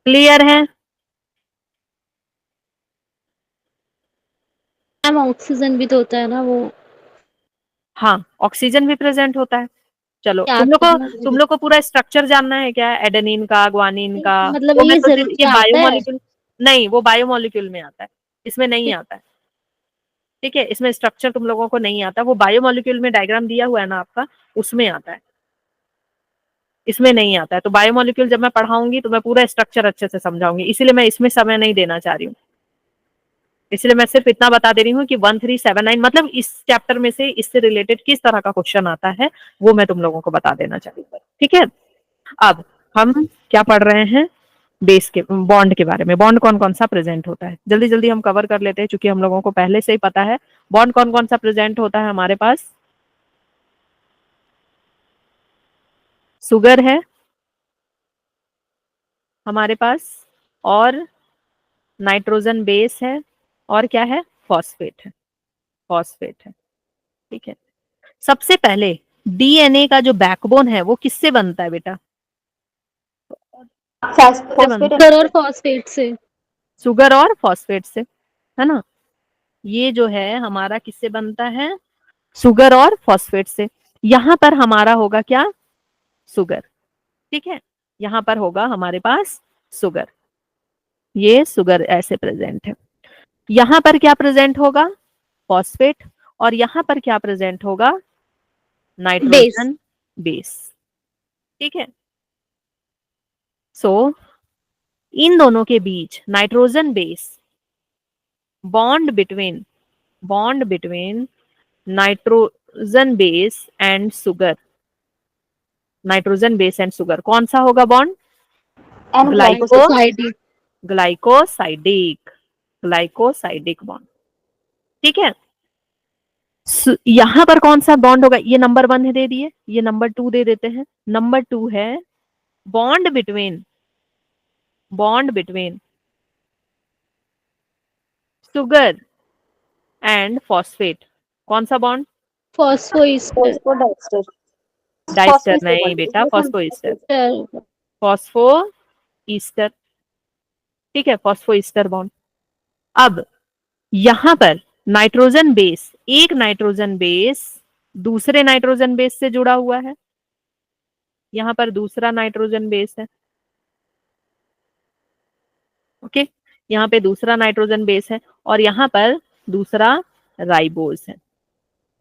क्लियर है? मैम ऑक्सीजन भी तो होता है ना वो। हाँ, ऑक्सीजन भी प्रेजेंट होता है। चलो क्या तुम लोग को पूरा स्ट्रक्चर जानना है क्या, एडेनिन का, ग्वानिन का? मतलब वो मैं ये तो सिर्फ ये जरूरी आता है? बायोमोलिक्यूल, नहीं वो बायोमोलिक्यूल में आता है, इसमें नहीं आता है, ठीक है, इसमें स्ट्रक्चर तुम लोगों को नहीं आता, वो बायोमोलिक्यूल में डायग्राम दिया हुआ है ना आपका, उसमें आता है, इसमें नहीं आता है। तो बायोमोलिक्यूल जब मैं पढ़ाऊंगी तो मैं पूरा स्ट्रक्चर अच्छे से समझाऊंगी, इसीलिए मैं इसमें समय नहीं देना चाह रही हूँ, इसलिए मैं सिर्फ इतना बता दे रही हूँ कि 1 3 7 9 मतलब इस चैप्टर में से इससे रिलेटेड किस तरह का क्वेश्चन आता है वो मैं तुम लोगों को बता देना चाह रही हूँ, ठीक है। अब हम क्या पढ़ रहे हैं, बेस के बॉन्ड के बारे में। बॉन्ड कौन कौन सा प्रेजेंट होता है, जल्दी जल्दी हम कवर कर लेते हैं, क्योंकि हम लोगों को पहले से ही पता है बॉन्ड कौन कौन सा प्रेजेंट होता है हमारे पास। सुगर है हमारे पास, और नाइट्रोजन बेस है, और क्या है, फॉस्फेट है, फॉस्फेट है, ठीक है। सबसे पहले डीएनए का जो बैकबोन है वो किससे बनता है बेटा, किससे बनता है? शुगर और फॉस्फेट से। सुगर और फॉस्फेट से, है ना। ये जो है हमारा किससे बनता है, सुगर और फॉस्फेट से। यहां पर हमारा होगा क्या, सुगर, ठीक है, यहां पर होगा हमारे पास सुगर, ये सुगर ऐसे प्रेजेंट है। यहां पर क्या प्रेजेंट होगा, फॉस्फेट, और यहां पर क्या प्रेजेंट होगा, बेस। नाइट्रोजन बेस, ठीक है। सो इन दोनों के बीच nitrogen base, bond between, bond between nitrogen base and sugar, nitrogen base and sugar कौन सा होगा bond, glyco, glycoside. Glycosidic, glycosidic bond, ठीक है। यहां पर कौन सा बॉन्ड होगा, ये नंबर 1 है दे दिए, ये नंबर 2 दे देते हैं। नंबर 2 है bond between, bond between sugar and phosphate, कौन सा बॉन्ड, फॉस्फोइस्टर। डाइस्टर नहीं बेटा, फॉस्फोइस्टर, फॉस्फो ईस्टर, ठीक है, फॉस्फो ईस्टर बॉन्ड। अब यहां पर नाइट्रोजन बेस, एक नाइट्रोजन बेस दूसरे नाइट्रोजन बेस से जुड़ा हुआ है, यहां पर दूसरा नाइट्रोजन बेस है, ओके, यहाँ पे दूसरा नाइट्रोजन बेस है, और यहाँ पर दूसरा राइबोस है,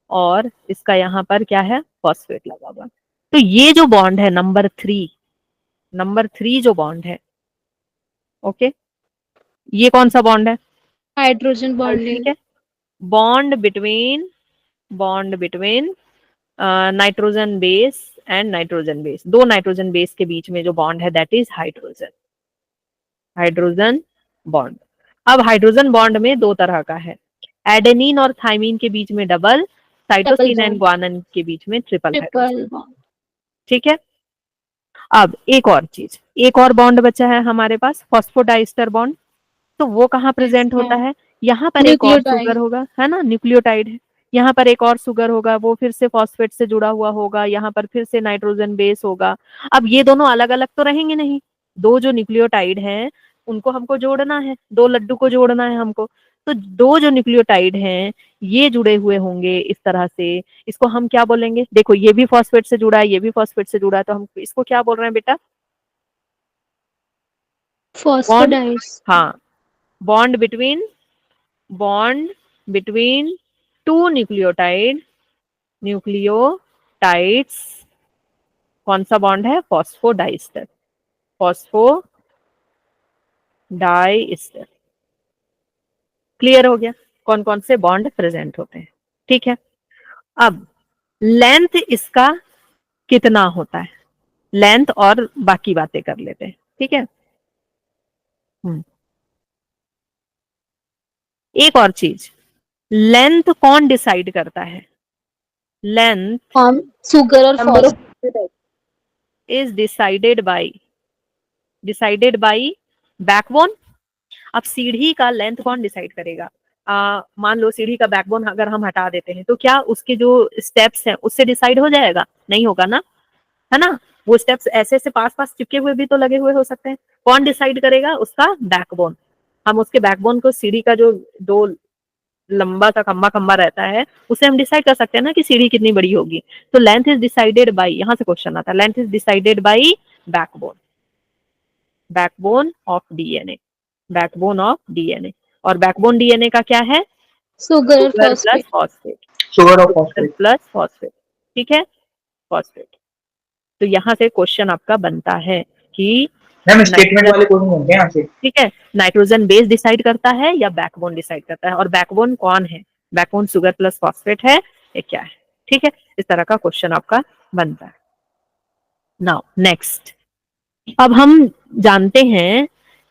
और इसका यहाँ पर क्या है, फॉस्फेट लगा हुआ। तो ये जो बॉन्ड है नंबर 3, नंबर 3 जो बॉन्ड है, ओके, ये कौन सा बॉन्ड है, हाइड्रोजन ठीक बॉन्डिंग। है, bond between, bond between nitrogen base and nitrogen base, दो नाइट्रोजन बेस के बीच में जो बॉन्ड है that is hydrogen, hydrogen bond. अब हाइड्रोजन बॉन्ड में दो तरह का है, एडेनिन और थाइमिन के बीच में डबल, साइटोसिन एंड ग्वानिन के बीच में ट्रिपल हाइड्रोजन, ट्रिपल बॉन्ड। ठीक है। अब एक और चीज, एक और बॉन्ड बचा है हमारे पास, फॉस्फोडाइस्टर बॉन्ड। तो वो कहाँ प्रेजेंट होता है, यहाँ पर एक और सुगर न्यूक्लियोटाइड। होगा, है ना, न्यूक्लियोटाइड है, यहाँ पर एक और सुगर होगा, वो फिर से फॉस्फेट से जुड़ा हुआ होगा, यहाँ पर फिर से नाइट्रोजन बेस होगा। अब ये दोनों अलग अलग तो रहेंगे नहीं, दो जो न्यूक्लियोटाइड हैं उनको हमको जोड़ना है, दो लड्डू को जोड़ना है हमको, तो दो जो न्यूक्लियोटाइड हैं ये जुड़े हुए होंगे इस तरह से, इसको हम क्या बोलेंगे, देखो ये भी फॉस्फेट से जुड़ा है, ये भी फॉस्फेट से जुड़ा है, तो हम इसको क्या बोल रहे हैं बेटा, बॉन्ड, फॉस्फोडाइस। हाँ, bond between, bond between two nucleotide, nucleotides, कौन सा बॉन्ड है, फॉस्फोडाइस्टर, फॉस्फोडाइस्टर। क्लियर हो गया कौन कौन से बॉन्ड प्रेजेंट होते हैं, ठीक है। अब लेंथ इसका कितना होता है, लेंथ और बाकी बातें कर लेते हैं, ठीक है। एक और चीज, लेंथ कौन डिसाइड करता है? लेंथ हम सुगर और number of phosphate is decided by backbone. अब सीढ़ी का लेंथ कौन डिसाइड करेगा? मान लो सीढ़ी का बैकबोन अगर हम हटा देते हैं तो क्या उसके जो स्टेप्स हैं उससे डिसाइड हो जाएगा? नहीं होगा ना, है ना। वो स्टेप्स ऐसे ऐसे पास पास चिपके हुए भी तो लगे हुए हो सकते हैं। कौन डिसाइड करेगा? उसका बैकबोन। हम उसके बैकबोन को, सीढ़ी का जो दो लंबा सा खंबा खंबा रहता है, उससे हम डिसाइड कर सकते हैं ना कि सीढ़ी कितनी बड़ी होगी। तो लेंथ इज डिसाइडेड बाई, यहां से क्वेश्चन आता है, length is decided by backbone, backbone of DNA, backbone of DNA. और बैकबोन डीएनए का क्या है? सुगर और sugar plus phosphate. Phosphate, sugar of sugar phosphate. Plus phosphate, ठीक है, फॉस्फेट। तो यहाँ से क्वेश्चन आपका बनता है कि मैम स्टेटमेंट नाइट्रोजन, वाले क्वेश्चन बनते हैं यहाँ से। ठीक है, नाइट्रोजन बेस डिसाइड करता है या बैकबोन डिसाइड करता है, और बैकबोन कौन है? बैकबोन शुगर प्लस फॉस्फेट है या क्या है? ठीक है, इस तरह का क्वेश्चन आपका बनता है। नाउ नेक्स्ट, अब हम जानते हैं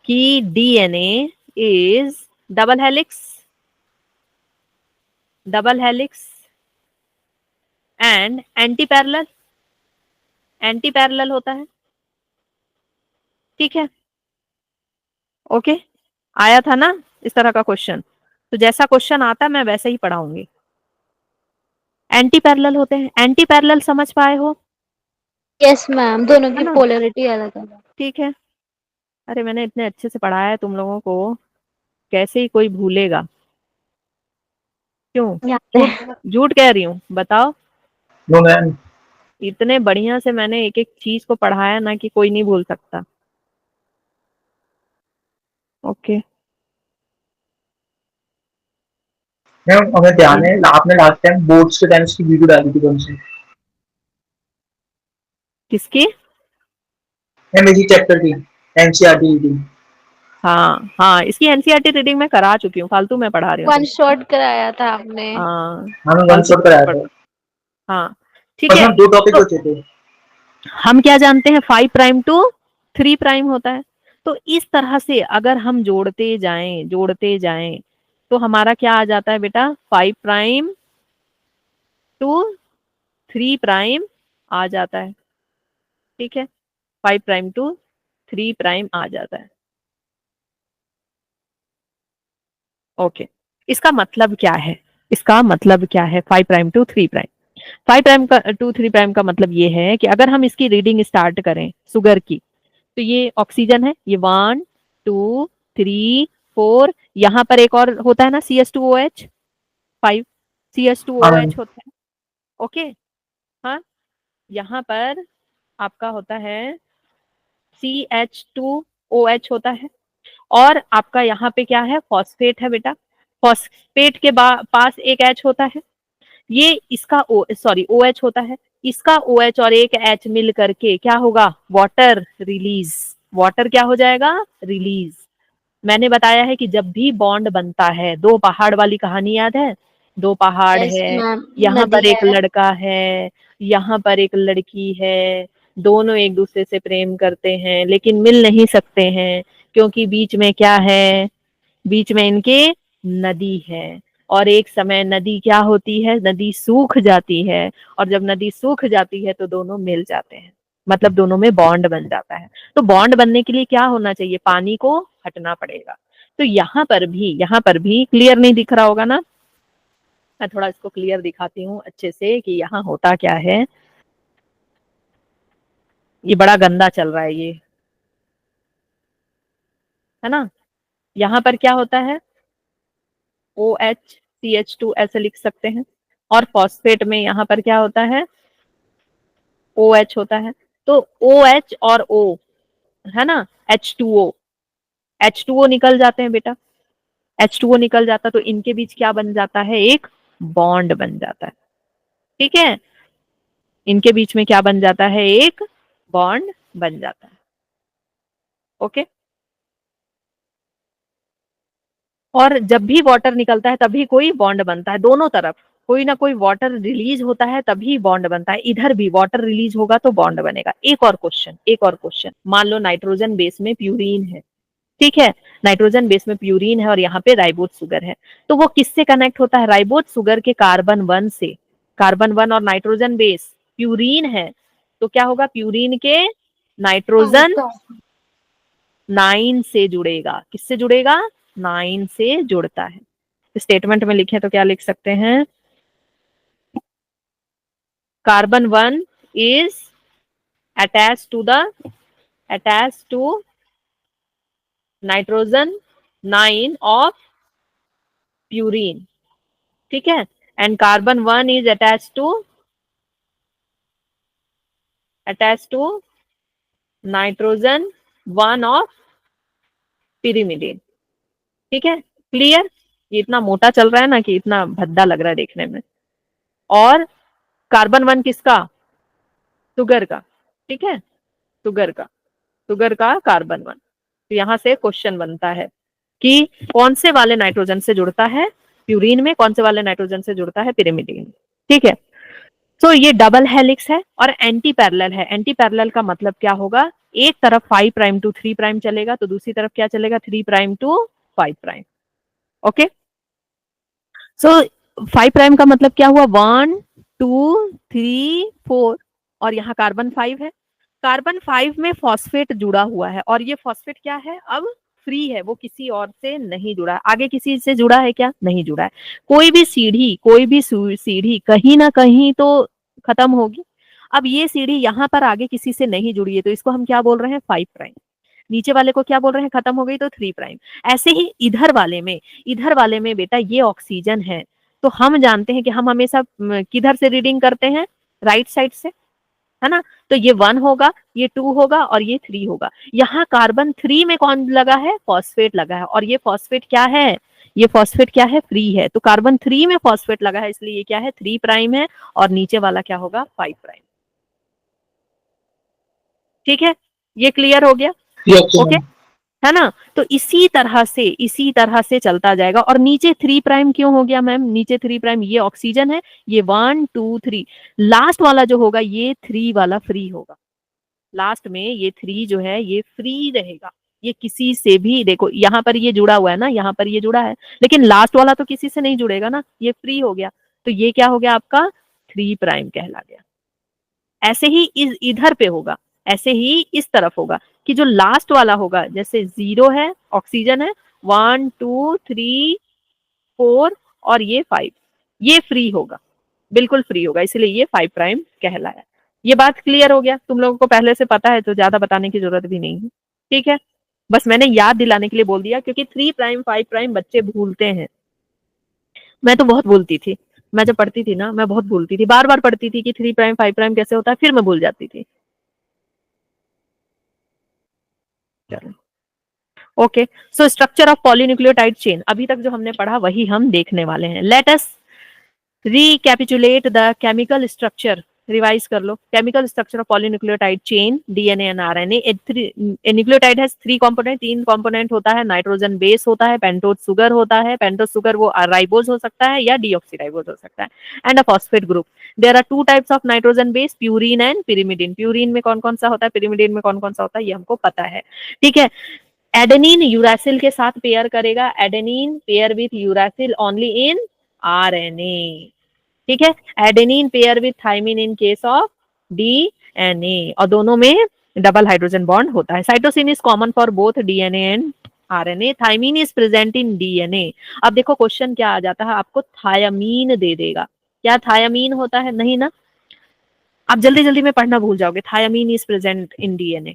कि DNA is double helix, double helix and anti parallel, anti parallel होता है, ठीक है, ओके। आया था ना इस तरह का क्वेश्चन? तो जैसा क्वेश्चन आता है मैं वैसे ही पढ़ाऊंगी। एंटी पैरेलल होते हैं, एंटी पैरेलल समझ पाए हो? यस मैम, दोनों है की ना, पोलैरिटी अलग अलग। ठीक है। अरे मैंने इतने अच्छे से पढ़ाया है तुम लोगों को, कैसे ही कोई भूलेगा? क्यों? याद झूठ, है। झूठ कह रही हूँ, बताओ। No ma'am. इतने बढ़िया से मैंने एक एक चीज को पढ़ाया ना कि कोई नहीं भूल सकता। ओके, मैम हमें ध्यान है आपने लास्ट टाइम बोर्ड्स के टाइम्स की वीडियो डाली थी कौन सी? किसकी? मैम इसी चैप्टर की, एनसीईआरटी की। हाँ हाँ, इसकी एनसीईआरटी रीडिंग मैं करा चुकी हूँ, फालतू में पढ़ा रही हूँ वन तुम। शॉट कराया था आपने। हाँ, हमें वन फालतू शॉट कराया पढ़, था। हाँ, ठीक पर है। मैम दो टॉपिक तो बचे थे। हम क्या जानते हैं, 5' to 3' होता है। तो इस तरह से अगर हम जोड़ते जाएं तो हमारा क्या आ जाता है बेटा? 5' to 3' आ जाता है, ठीक है, 5' to 3' आ जाता है। ओके, इसका मतलब क्या है? इसका मतलब क्या है 5' to 3'? 5' to 3' का मतलब ये है कि अगर हम इसकी रीडिंग स्टार्ट करें शुगर की, तो ये ऑक्सीजन है, ये 1 2 3 4, यहाँ पर एक और होता है ना, CH2OH, 5 हाँ मैम। CH2OH होता है, ओके। हाँ, यहाँ पर आपका होता है CH2OH होता है, और आपका यहाँ पे क्या है? फॉस्फेट है बेटा। फॉस्फेट के पास एक H होता है, ये इसका OH होता है, इसका OH और एक H मिल करके क्या होगा? वाटर रिलीज, वाटर क्या हो जाएगा? रिलीज। मैंने बताया है कि जब भी बॉन्ड बनता है, दो पहाड़ वाली कहानी याद है? दो पहाड़ यस है, मैम, यहाँ नदी पर एक है। लड़का है, यहाँ पर एक लड़की है, दोनों एक दूसरे से प्रेम करते हैं लेकिन मिल नहीं सकते हैं, क्योंकि बीच में क्या है? बीच में इनके नदी है। और एक समय नदी क्या होती है? नदी सूख जाती है, और जब नदी सूख जाती है तो दोनों मिल जाते हैं, मतलब दोनों में बॉन्ड बन जाता है। तो बॉन्ड बनने के लिए क्या होना चाहिए? पानी को हटना पड़ेगा। तो यहाँ पर भी क्लियर नहीं दिख रहा होगा ना? मैं थोड़ा इसको क्लियर दिखाती हूँ अच्छे से कि यहाँ होता क्या है। ये बड़ा गंदा चल रहा है ये, है ना। यहाँ पर क्या होता है? OH CH2 ऐसे लिख सकते हैं, और फॉस्फेट में यहाँ पर क्या होता है? OH होता है। तो OH और O, है ना, H2O, H2O निकल जाते हैं बेटा, H2O निकल जाता तो इनके बीच क्या बन जाता है? एक बॉन्ड बन जाता है, ठीक है। इनके बीच में क्या बन जाता है? एक बॉन्ड बन जाता है, ओके। और जब भी वाटर निकलता है तभी कोई बॉन्ड बनता है, दोनों तरफ कोई ना कोई वाटर रिलीज होता है तभी बॉन्ड बनता है, इधर भी वाटर रिलीज होगा तो बॉन्ड बनेगा। एक और क्वेश्चन, मान लो नाइट्रोजन बेस में प्यूरीन है, ठीक है। नाइट्रोजन बेस में प्यूरीन है और यहाँ पे राइबोज शुगर है। तो वो किससे कनेक्ट होता है? राइबोज शुगर के कार्बन 1 से। कार्बन 1 और नाइट्रोजन बेस प्यूरीन है, तो क्या होगा? प्यूरीन के नाइट्रोजन 9 से जुड़ेगा। किससे जुड़ेगा? 9 से जुड़ता है। स्टेटमेंट में लिखे तो क्या लिख सकते हैं? Carbon 1 is attached to nitrogen 9 of purine, ठीक है, and carbon 1 is attached to nitrogen 1 of pyrimidine, ठीक है, क्लियर? ये इतना मोटा चल रहा है ना कि इतना भद्दा लग रहा है देखने में। और कार्बन 1 किसका? शुगर का, ठीक है, शुगर का कार्बन 1। तो यहां से क्वेश्चन बनता है कि कौन से वाले नाइट्रोजन से जुड़ता है प्यूरीन में, कौन से वाले नाइट्रोजन से जुड़ता है pyrimidine, ठीक है। तो ये डबल हेलिक्स है और एंटी पैरेलल है। एंटी पैरेलल का मतलब क्या होगा? एक तरफ 5 प्राइम टू 3 प्राइम चलेगा, तो दूसरी तरफ क्या चलेगा? 3 prime to 5 prime. Okay, so 5 prime का मतलब क्या हुआ? 1 2 3 4 और यहाँ कार्बन 5 है। कार्बन 5 में फॉस्फेट जुड़ा हुआ है और ये फॉस्फेट क्या है? अब फ्री है, वो किसी और से नहीं जुड़ा है। आगे किसी से जुड़ा है क्या? नहीं जुड़ा है। कोई भी सीढ़ी कहीं ना कहीं तो खत्म होगी। अब ये सीढ़ी यहाँ पर आगे किसी से नहीं जुड़ी है, तो इसको हम क्या बोल रहे हैं? 5 प्राइम। नीचे वाले को क्या बोल रहे हैं? खत्म हो गई, तो 3 प्राइम। ऐसे ही इधर वाले में बेटा ये ऑक्सीजन है, तो हम जानते हैं कि हम हमेशा किधर से रीडिंग करते हैं? राइट साइड से, है ना। तो ये 1 होगा, ये 2 होगा और ये 3 होगा। यहाँ कार्बन 3 में कौन लगा है? फॉस्फेट लगा है, और ये फॉस्फेट क्या है? ये फॉस्फेट क्या है? फ्री है। तो कार्बन 3 में फॉस्फेट लगा है, इसलिए ये क्या है? 3 प्राइम है और नीचे वाला क्या होगा? 5 प्राइम। ठीक है, ये क्लियर हो गया? ओके, है ना। तो इसी तरह से चलता जाएगा। और नीचे 3 प्राइम क्यों हो गया मैम? नीचे 3 प्राइम, ये ऑक्सीजन है, ये 1 2 3, लास्ट वाला जो होगा ये 3 वाला फ्री होगा। लास्ट में ये 3 जो है ये फ्री रहेगा। ये किसी से भी, देखो यहाँ पर ये जुड़ा हुआ है ना, यहाँ पर ये जुड़ा है, लेकिन लास्ट वाला तो किसी से नहीं जुड़ेगा ना, ये फ्री हो गया। तो ये क्या हो गया आपका? 3 प्राइम कहला गया। ऐसे ही इधर पे होगा, ऐसे ही इस तरफ होगा कि जो लास्ट वाला होगा, जैसे 0 है, ऑक्सीजन है, 1 2 3 4 और ये 5, ये फ्री होगा, बिल्कुल फ्री होगा, इसलिए ये 5 प्राइम कहलाया। ये बात क्लियर हो गया? तुम लोगों को पहले से पता है तो ज्यादा बताने की जरूरत भी नहीं है, ठीक है। बस मैंने याद दिलाने के लिए बोल दिया, क्योंकि 3 प्राइम 5 प्राइम बच्चे भूलते हैं। मैं तो बहुत भूलती थी, मैं जब पढ़ती थी ना, मैं बहुत भूलती थी, बार बार पढ़ती थी कि 3 प्राइम 5 प्राइम कैसे होता है, फिर मैं भूल जाती थी। चलो, okay, so structure of polynucleotide chain, अभी तक जो हमने पढ़ा वही हम देखने वाले हैं। Let us recapitulate the chemical structure, revise कर लो। Chemical structure of polynucleotide chain, DNA and RNA. Nucleotide has 3 component, 3 component होता है। नाइट्रोजन बेस होता है, पेंटोज शुगर होता है, पेंटोज शुगर वो राइबोज हो सकता है या डीऑक्सीराइबोज हो सकता है, and a phosphate group. There are 2 types of nitrogen base, purine and pyrimidine। Purine में कौन कौन सा होता है, pyrimidine में कौन कौन सा होता है, ये हमको पता है, ठीक है। एडेनिन यूरासिल के साथ पेयर करेगा, adenine pair with uracil only in RNA, ठीक है। Adenine pair with thymine in case of DNA, और दोनों में डबल हाइड्रोजन बॉन्ड होता है। Cytosine is common for both DNA and RNA. Thymine is present in DNA. अब देखो question क्या आ जाता है, आपको थायामीन दे देगा। क्या थायामीन होता है? नहीं ना, आप जल्दी जल्दी में पढ़ना भूल जाओगे। Thiamine is present in DNA,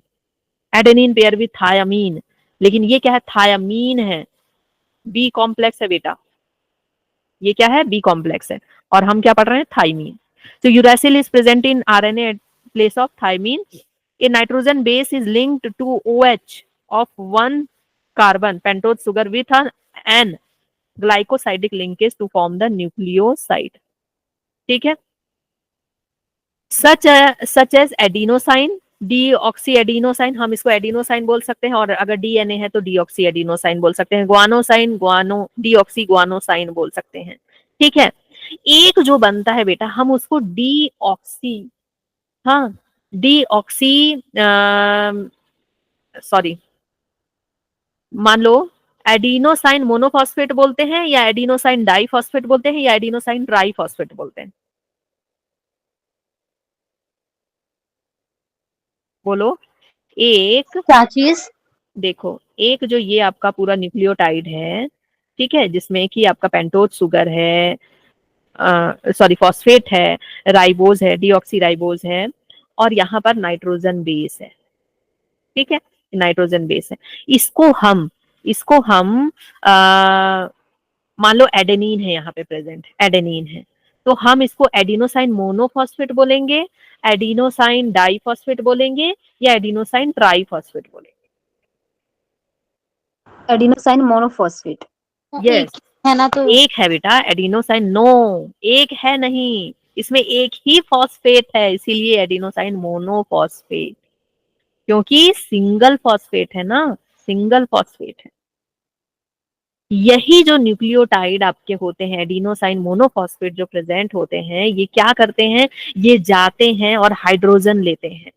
adenine pair with thiamine, लेकिन ये क्या है? थायामीन है, बी कॉम्प्लेक्स है बेटा, ये क्या है? बी कॉम्प्लेक्स है, और हम क्या पढ़ रहे हैं? Thiamine. So uracil is present in RNA at place of thymine. A nitrogen base is linked to OH of 1 carbon pentose sugar with an glycosidic linkage to form the nucleoside. ठीक है। such as adenosine, डीऑक्सीएडिनोसाइन, हम इसको adenosine बोल सकते हैं, और अगर DNA है तो डीऑक्सीएडिनोसाइन बोल सकते हैं। ग्वानोसाइन, डीऑक्सी ग्वानोसाइन बोल सकते हैं, ठीक है। एक जो बनता है बेटा, हम उसको डीऑक्सी, हाँ, डीऑक्सी, सॉरी, मान लो एडिनोसाइन मोनोफॉस्फेट बोलते हैं या एडिनोसाइन डाइफॉस्फेट बोलते हैं या एडिनोसाइन ट्राइफॉस्फेट बोलते हैं? बोलो। एक, क्या चीज? देखो, एक जो ये आपका पूरा न्यूक्लियोटाइड है, ठीक है, जिसमें कि आपका पेंटोज शुगर है, सॉरी फॉस्फेट है, राइबोज है, डीऑक्सी राइबोज है, और यहाँ पर नाइट्रोजन बेस है, ठीक है, नाइट्रोजन बेस है। इसको हम मान लो एडेनिन है, यहाँ पे प्रेजेंट एडेनिन है, तो हम इसको एडिनोसाइन मोनोफॉस्फेट बोलेंगे, एडिनोसाइन डाइफॉस्फेट बोलेंगे, या एडिनोसाइन ट्राइफॉस्फेट बोलेंगे? Adenosine monophosphate. यस, एक है ना तो। एक है बेटा एडिनोसाइन। नो, एक है नहीं, इसमें एक ही फॉस्फेट है, इसीलिए एडिनोसाइन मोनोफॉस्फेट, क्योंकि सिंगल फॉस्फेट है ना, सिंगल फॉस्फेट है। यही जो न्यूक्लियोटाइड आपके होते हैं एडिनोसाइन मोनोफॉस्फेट जो प्रेजेंट होते हैं, ये क्या करते हैं, ये जाते हैं और हाइड्रोजन लेते हैं।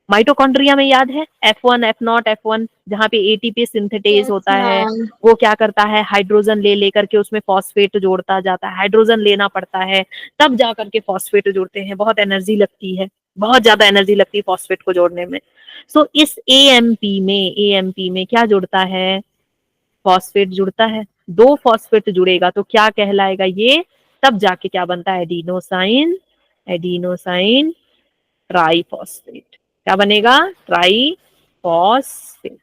माइटोकॉन्ड्रिया में याद है F1 F0 F1, जहाँ पे एटीपी सिंथेटेज होता है, वो क्या करता है, हाइड्रोजन ले लेकर के उसमें फॉस्फेट जोड़ता जाता है, हाइड्रोजन लेना पड़ता है, तब जा करके फॉस्फेट जोड़ते हैं। बहुत एनर्जी लगती है, बहुत ज्यादा एनर्जी लगती है फॉस्फेट को जोड़ने में। सो इस एएमपी में क्या जुड़ता है, फॉस्फेट जुड़ता है। दो फॉस्फेट जुड़ेगा तो क्या कहलाएगा ये, तब जाके क्या बनता है, एडिनोसाइन, एडिनोसाइन ट्राइफॉस्फेट। क्या बनेगा, ट्राइफॉस्फेट,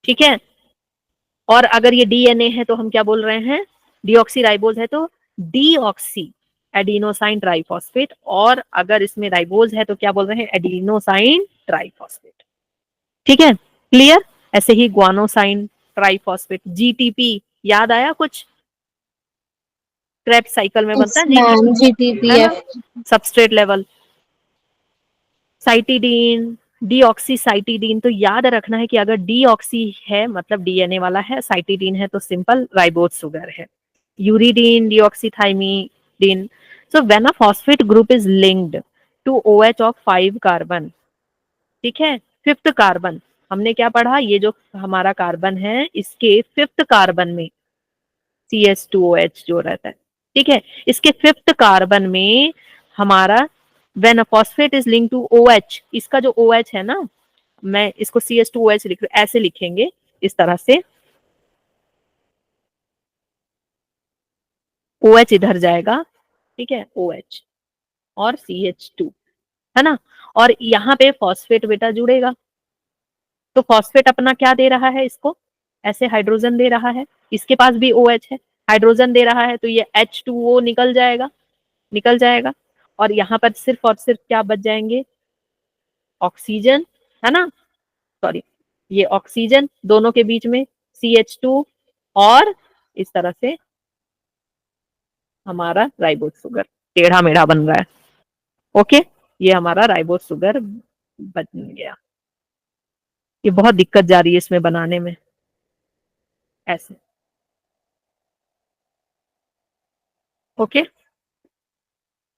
ठीक है। और अगर ये डीएनए है तो हम क्या बोल रहे हैं, डीऑक्सी राइबोज है तो डीऑक्सी एडिनोसाइन ट्राइफॉस्फेट, और अगर इसमें राइबोज है तो क्या बोल रहे हैं, एडिनोसाइन ट्राइफॉस्फेट, ठीक है, क्लियर। ऐसे ही ग्वानोसाइन ट्राइफॉस्फेट, जीटीपी, याद आया कुछ, क्रेब्स साइकिल में बनता है जीटीपी, है ना, GTPF. Substrate level. Cytidine, deoxy cytidine, तो याद रखना है कि अगर डीऑक्सी है मतलब डीएनए वाला है, साइटिडीन है तो सिंपल राइबोज शुगर है। Uridine, deoxythymidine. So when a phosphate group is linked to OH of 5 carbon, ठीक है, फिफ्थ कार्बन, हमने क्या पढ़ा, ये जो हमारा कार्बन है इसके फिफ्थ कार्बन में CH2OH जो रहता है, ठीक है, इसके फिफ्थ कार्बन में हमारा when a phosphate is link to OH, इसका जो OH है ना, मैं इसको CH2OH लिख रही हूं, ऐसे लिखेंगे इस तरह से, OH इधर जाएगा, ठीक है, OH और CH2, है ना, और यहाँ पे फॉस्फेट बेटा जुड़ेगा, तो फॉस्फेट अपना क्या दे रहा है, इसको ऐसे हाइड्रोजन दे रहा है, इसके पास भी OH है, हाइड्रोजन दे रहा है, तो ये H2O निकल जाएगा, निकल जाएगा, और यहाँ पर सिर्फ और सिर्फ क्या बच जाएंगे, ऑक्सीजन, है ना, सॉरी, ये ऑक्सीजन दोनों के बीच में CH2, और इस तरह से हमारा राइबोज शुगर टेढ़ा मेढ़ा बन रहा है, ओके, ये हमारा राइबोज शुगर बन गया। ये बहुत दिक्कत जा रही है इसमें बनाने में, ऐसे, ओके,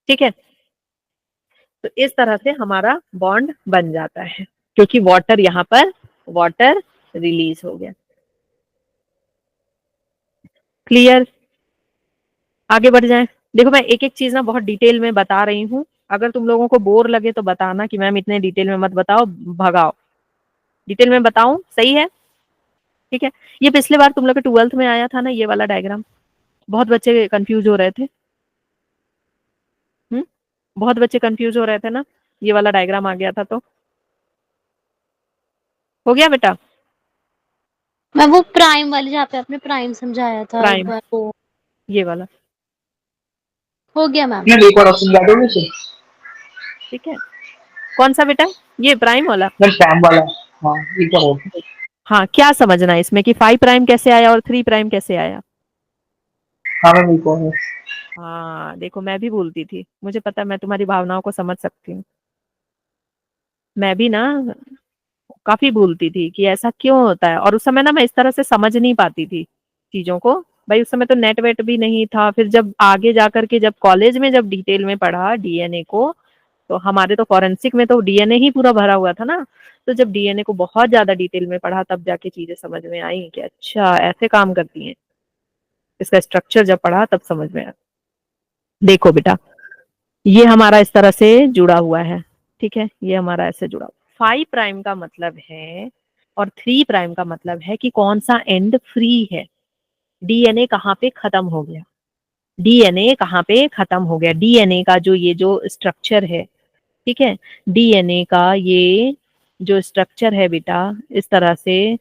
ठीक है। तो इस तरह से हमारा बॉन्ड बन जाता है, क्योंकि वाटर यहाँ पर वाटर रिलीज हो गया, क्लियर। आगे बढ़ जाएं। देखो मैं एक एक चीज ना बहुत डिटेल में बता रही हूँ, अगर तुम लोगों को बोर लगे तो बताना कि मैम इतने डिटेल में मत बताओ, भगाओ, डिटेल में बताऊं, सही है, ठीक है। ये पिछले बार तुम लोग के 12th में आया था ना, ये वाला डायग्राम, बहुत बच्चे कंफ्यूज हो रहे थे, बहुत बच्चे कंफ्यूज हो रहे थे ना, ये वाला डायग्राम आ गया था तो हो गया बेटा। मैं वो प्राइम वाली जहाँ पे आपने प्राइम समझाया था एक प्राइम, बार, वो ये वाला, हो गया मैम। मैम एक और ऑप्शन याद है मुझे, ठीक है, कौन सा बेटा, ये प्राइम वाला। मैम सैम वाला। हाँ एक और। हाँ, क्या समझना है इसमें कि 5 प्राइम कैसे आया और 3 प्राइम कैसे आया। हाँ मैम एक और है। हाँ देखो, मैं भी भूलती थी, मुझे पता है, मैं तुम्हारी भावनाओं को समझ सकती हूँ, मैं भी ना काफी भूलती थी कि ऐसा क्यों होता है, और उस समय ना मैं इस तरह से समझ नहीं पाती थी चीजों को, भाई उस समय तो नेट वेट भी नहीं था। फिर जब आगे जाकर के जब कॉलेज में जब डिटेल में पढ़ा डीएनए को, तो हमारे तो फॉरेंसिक में तो डीएनए ही पूरा भरा हुआ था ना, तो जब डीएनए को बहुत ज्यादा डिटेल में पढ़ा तब जाके चीजें समझ में आई कि अच्छा ऐसे काम करती हैं, इसका स्ट्रक्चर जब पढ़ा तब समझ में आया। देखो बेटा, ये हमारा इस तरह से जुड़ा हुआ है, ठीक है, ये हमारा ऐसे जुड़ा हुआ। 5 प्राइम का मतलब है और 3 प्राइम का मतलब है कि कौन सा एंड फ्री है, डीएनए कहाँ पे खत्म हो गया, डीएनए कहाँ पे खत्म हो गया, डीएनए का जो ये जो स्ट्रक्चर है, ठीक है, डीएनए का ये जो स्ट्रक्चर है बेटा इस तरह से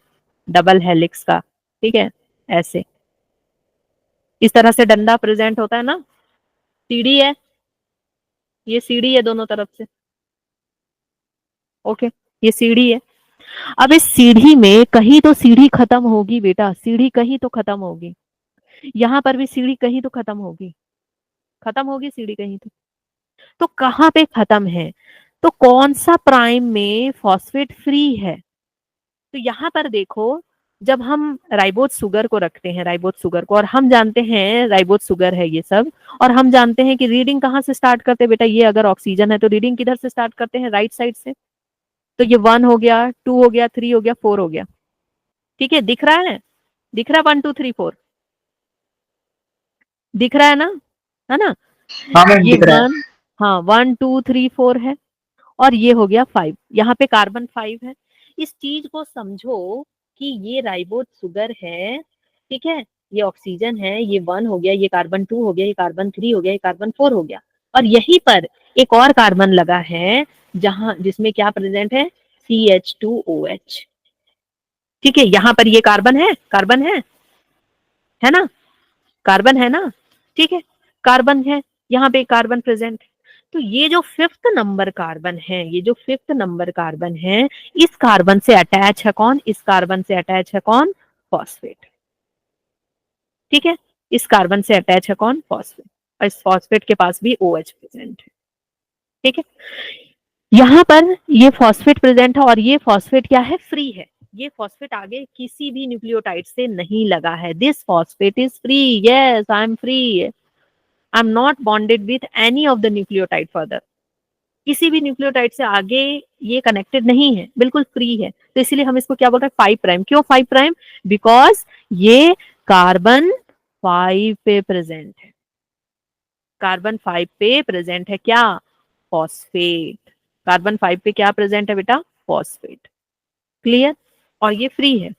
डबल हेलिक्स का, ठीक है, ऐसे इस तरह से डंडा प्रेजेंट होता है ना, सीढ़ी है, ये सीढ़ी है दोनों तरफ से, ओके, ये सीढ़ी है। अब इस सीढ़ी में कहीं तो सीढ़ी खत्म होगी बेटा, सीढ़ी कहीं तो खत्म होगी, यहाँ पर भी सीढ़ी कहीं तो खत्म होगी, खत्म होगी सीढ़ी कहीं तो कहाँ पे खत्म है, तो कौन सा प्राइम में फॉस्फेट फ्री है, तो यहाँ पर देखो, जब हम राइबोज शुगर को रखते हैं, राइबोज शुगर को, और हम जानते हैं राइबोज शुगर है ये सब, और हम जानते हैं कि रीडिंग कहाँ से स्टार्ट करते हैं बेटा, ये अगर ऑक्सीजन है तो रीडिंग किधर से स्टार्ट करते हैं, राइट साइड से, तो ये 1 हो गया, 2 हो गया, 3 हो गया, 4 हो गया, ठीक है, दिख रहा है, दिख रहा है 1 2 3 4, दिख रहा है ना, हाँ मैम ये दिख रहा है। 1, हाँ 1 2 3 4 है, और ये हो गया 5, यहाँ पे कार्बन 5 है। इस चीज को समझो कि ये राइबोज शुगर है, ठीक है, ये ऑक्सीजन है, ये 1 हो गया, ये कार्बन 2 हो गया, ये कार्बन 3 हो गया, ये कार्बन 4 हो गया, और यहीं पर एक और कार्बन लगा है जहां जिसमें क्या प्रेजेंट है, CH2OH, ठीक है, यहाँ पर ये कार्बन है, कार्बन है ना, कार्बन है ना, ठीक है, कार्बन है, यहाँ पे कार्बन प्रेजेंट, तो ये जो 5th नंबर कार्बन है, ये जो 5th नंबर कार्बन है, इस कार्बन से अटैच है कौन, इस कार्बन से अटैच है कौन, फॉस्फेट, ठीक है, इस कार्बन से अटैच है कौन, फॉस्फेट, और इस फॉस्फेट के पास भी OH प्रेजेंट है, ठीक है, यहाँ पर ये फॉस्फेट प्रेजेंट है, और ये फॉस्फेट क्या है, फ्री है, ये फॉस्फेट आगे किसी भी न्यूक्लियोटाइड से नहीं लगा है, this phosphate is free, yes I am free, I am not bonded with any of the nucleotide further, किसी भी न्यूक्लियोटाइड से आगे ये कनेक्टेड नहीं है, बिल्कुल फ्री है, तो इसीलिए हम इसको क्या बोल रहे हैं, 5 प्राइम, क्यों 5 प्राइम, बिकॉज ये कार्बन 5 पे प्रेजेंट है, कार्बन 5 पे प्रेजेंट है क्या, फॉस्फेट, कार्बन 5 पे क्या प्रेजेंट है बेटा, फॉस्फेट, क्लियर, और ये फ्री है,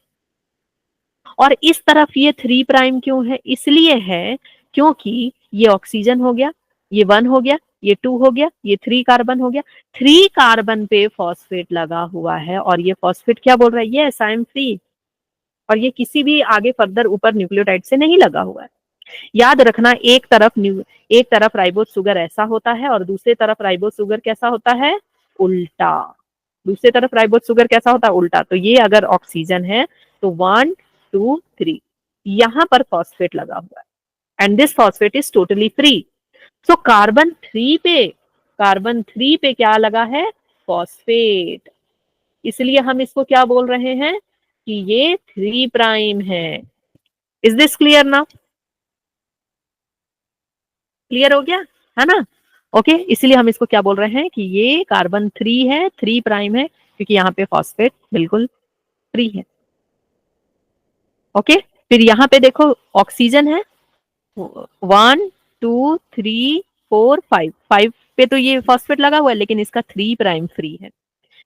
और इस तरफ ये 3 प्राइम क्यों है, इसलिए है क्योंकि ये ऑक्सीजन हो गया, ये 1 हो गया, ये 2 हो गया, ये 3 कार्बन हो गया, 3 कार्बन पे फॉस्फेट लगा हुआ है, और ये फॉस्फेट क्या बोल रहा है, यस आई एम फ्री, और ये किसी भी आगे फर्दर ऊपर न्यूक्लियोटाइड से नहीं लगा हुआ है। याद रखना, एक तरफ राइबोज शुगर ऐसा होता है और दूसरे तरफ राइबोज शुगर कैसा होता है, उल्टा, दूसरे तरफ राइबोज शुगर कैसा होता है, उल्टा, तो ये अगर ऑक्सीजन है तो 1 2 3 यहाँ पर फॉस्फेट लगा हुआ है, and this phosphate is totally free, so carbon 3 पे क्या लगा है, फॉस्फेट, इसलिए हम इसको क्या बोल रहे हैं कि ये 3 प्राइम है, इज दिस क्लियर ना, क्लियर हो गया है ना, ओके, इसलिए हम इसको क्या बोल रहे हैं कि ये कार्बन 3 है, 3 प्राइम है, क्योंकि यहाँ पे फॉस्फेट बिल्कुल फ्री है, ओके, फिर यहाँ पे देखो ऑक्सीजन है, 1 2 3 4 5, 5 पे तो ये फॉस्फेट लगा हुआ है, लेकिन इसका 3 प्राइम फ्री है,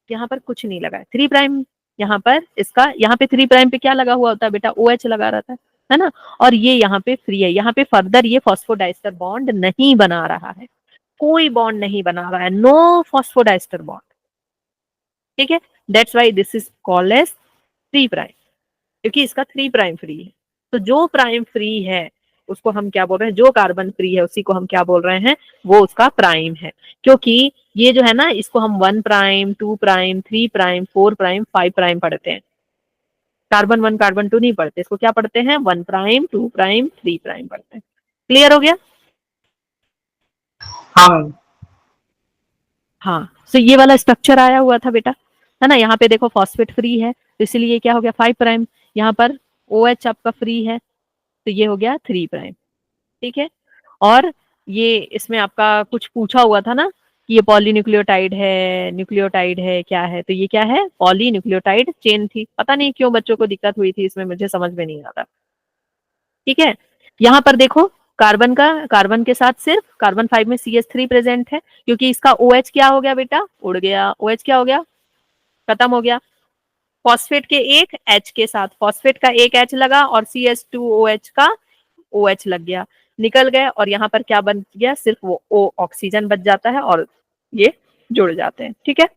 यहाँ पर कुछ नहीं लगा है, 3 प्राइम, यहाँ पर इसका, यहाँ पे 3 प्राइम पे क्या लगा हुआ होता है बेटा, OH लगा रहता है ना, और ये यहाँ पे फ्री है, यहाँ पे फर्दर ये फॉस्फोडाइस्टर बॉन्ड नहीं बना रहा है, कोई बॉन्ड नहीं बना रहा है, नो फॉस्फोडाइस्टर बॉन्ड, ठीक है, that's why this is called as 3 prime, क्योंकि इसका 3 प्राइम फ्री है, तो जो प्राइम फ्री है उसको हम क्या बोल रहे हैं, जो कार्बन फ्री है उसी को हम क्या बोल रहे हैं, वो उसका प्राइम है, क्योंकि ये जो है ना, इसको हम 1 prime 2 prime 3 prime 4 prime 5 prime पढ़ते हैं, कार्बन 1 कार्बन 2 नहीं पढ़ते, इसको क्या पढ़ते हैं, 1 प्राइम 2 प्राइम 3 प्राइम पढ़ते हैं, क्लियर हो गया, हाँ मैम। हाँ, तो ये वाला स्ट्रक्चर आया हुआ था बेटा, है ना, यहाँ पे देखो फॉस्फेट फ्री है, तो इसलिए क्या हो गया 5 प्राइम, यहाँ पर OH आपका फ्री है, तो ये हो गया 3 प्राइम, ठीक है, और ये इसमें आपका कुछ पूछा हुआ था ना कि ये पॉलीन्यूक्लियोटाइड है, न्यूक्लियोटाइड है, क्या है, तो ये क्या है, पॉलीन्यूक्लियोटाइड चेन थी। पता नहीं क्यों बच्चों को दिक्कत हुई थी इसमें, मुझे समझ में नहीं आता। ठीक है, यहाँ पर देखो कार्बन के साथ सिर्फ कार्बन 5 में CH3 प्रेजेंट है, क्योंकि इसका OH क्या हो गया बेटा, उड़ गया, OH क्या हो गया, खत्म हो गया। फॉस्फेट के एक H के साथ फॉस्फेट का एक H लगा और CH2OH का OH लग गया, निकल गए, और यहाँ पर क्या बन गया, सिर्फ वो O ऑक्सीजन बच जाता है और ये जुड़ जाते हैं। ठीक है,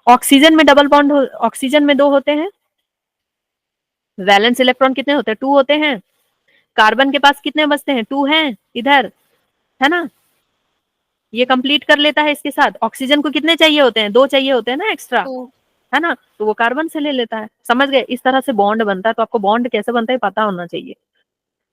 ऑक्सीजन में डबल बॉन्ड ऑक्सीजन में 2 होते हैं, वैलेंस इलेक्ट्रॉन कितने होते हैं, 2 होते हैं। कार्बन के पास कितने बचते हैं, 2 हैं इधर, है ना, ये कंप्लीट कर लेता है इसके साथ। ऑक्सीजन को कितने चाहिए होते हैं, 2 चाहिए होते हैं ना एक्स्ट्रा, तो है ना, तो वो कार्बन से ले लेता है। समझ गए, इस तरह से बॉन्ड बनता है, तो आपको बॉन्ड कैसे बनता है पता होना चाहिए।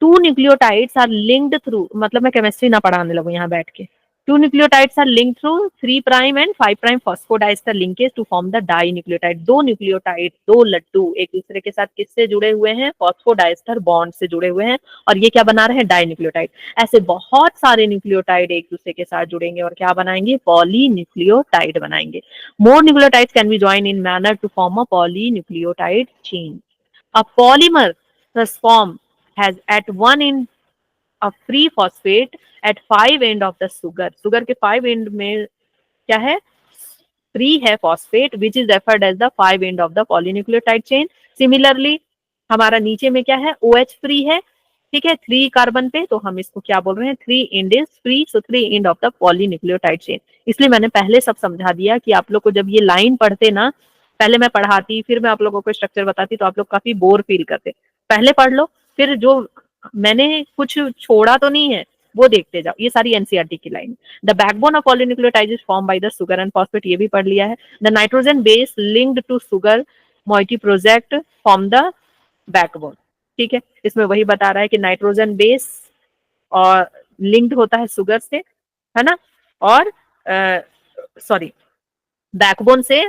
2 न्यूक्लियोटाइड्स आर लिंक्ड थ्रू, मतलब मैं केमिस्ट्री ना पढ़ाने लगूं यहाँ बैठ के। 2 nucleotides are linked through 3 prime and 5 prime phosphodiester linkage to form the dinucleotide. 2 nucleotide, 2 लड्डू एक दूसरे के साथ किससे जुड़े हुए हैं, फॉस्फोडाइस्टर बॉन्ड से जुड़े हुए हैं, और ये क्या बना रहे हैं, डाई न्यूक्लियोटाइड। ऐसे बहुत सारे न्यूक्लियोटाइड एक दूसरे के साथ जुड़ेंगे और क्या बनाएंगे, पॉलीन्यूक्लियोटाइड बनाएंगे। More nucleotides can be join in manner to form a polynucleotide chain. A polymer thus formed has at one end a free phosphate at 5 end of the sugar. Sugar के 5 end में क्या है, free है phosphate, which is referred as the 5 end of the polynucleotide chain. Similarly हमारा नीचे में क्या है, OH फ्री है, ठीक है, 3 कार्बन पे, तो हम इसको क्या बोल रहे हैं, 3 end is free, so 3 end of the polynucleotide chain. इसलिए मैंने पहले सब समझा दिया कि आप लोग को जब ये लाइन पढ़ते ना, पहले मैं पढ़ाती फिर मैं आप लोगों को स्ट्रक्चर बताती तो आप लोग काफी बोर फील करते। पहले पढ़ लो, फिर जो मैंने कुछ छोड़ा तो नहीं है वो देखते जाओ। ये सारी एनसीईआरटी की line. The backbone of polynucleotide is form by the sugar and phosphate, ये भी पढ़ लिया है। The nitrogen base linked to sugar moiety project form the backbone. ठीक है, इसमें वही बता रहा है कि नाइट्रोजन बेस और लिंक्ड होता है सुगर से, है ना, और सॉरी बैकबोन से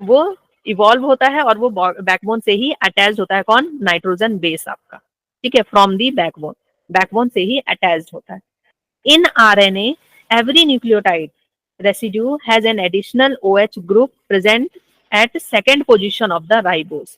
वो इवॉल्व होता है और वो बैकबोन से ही अटैच होता है। कौन, नाइट्रोजन बेस आपका, ठीक है, फ्रॉम दी बैकबोन, बैकबोन से ही अटैच होता है। इन RNA every nucleotide residue has an additional OH group present at second position of the ribose.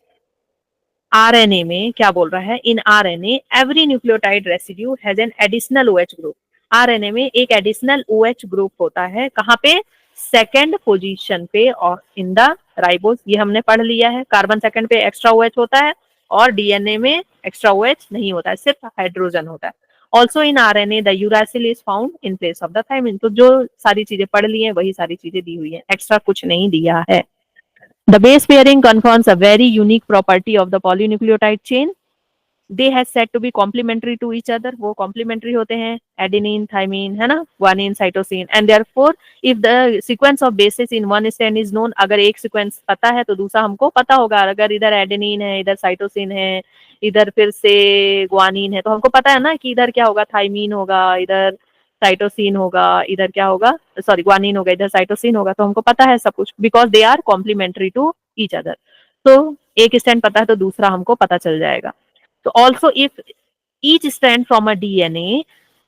RNA में क्या बोल रहा है, इन RNA every nucleotide residue has an additional OH group. RNA में एक एडिशनल OH ग्रुप होता है, कहाँ पे, सेकेंड पोजीशन पे और इन द राइबोस। ये हमने पढ़ लिया है, कार्बन सेकंड पे एक्स्ट्रा OH होता है और DNA में एक्स्ट्रा OH नहीं होता है, सिर्फ हाइड्रोजन होता है। Also in RNA the uracil is found in place of the thymine. तो जो सारी चीजें पढ़ ली हैं वही सारी चीजें दी हुई हैं, एक्स्ट्रा कुछ नहीं दिया है। The base pairing confers a very unique property of the polynucleotide chain. They have said to be complementary to each other. वो complementary होते हैं, adenine, thymine, है ना, guanine, cytosine, and therefore if the sequence of bases in one strand is known, अगर एक sequence पता है तो दूसरा हमको पता होगा। अगर इधर adenine है, इधर cytosine है, इधर फिर से guanine है, तो हमको पता है ना कि इधर क्या होगा, thymine होगा, इधर साइटोसिन होगा, इधर क्या होगा, सॉरी ग्वानिन होगा, इधर साइटोसिन होगा, तो हमको पता है सब कुछ, because they are complementary to each other. तो एक स्टैंड पता है तो दूसरा हमको पता चल जाएगा। तो also if each stand from a DNA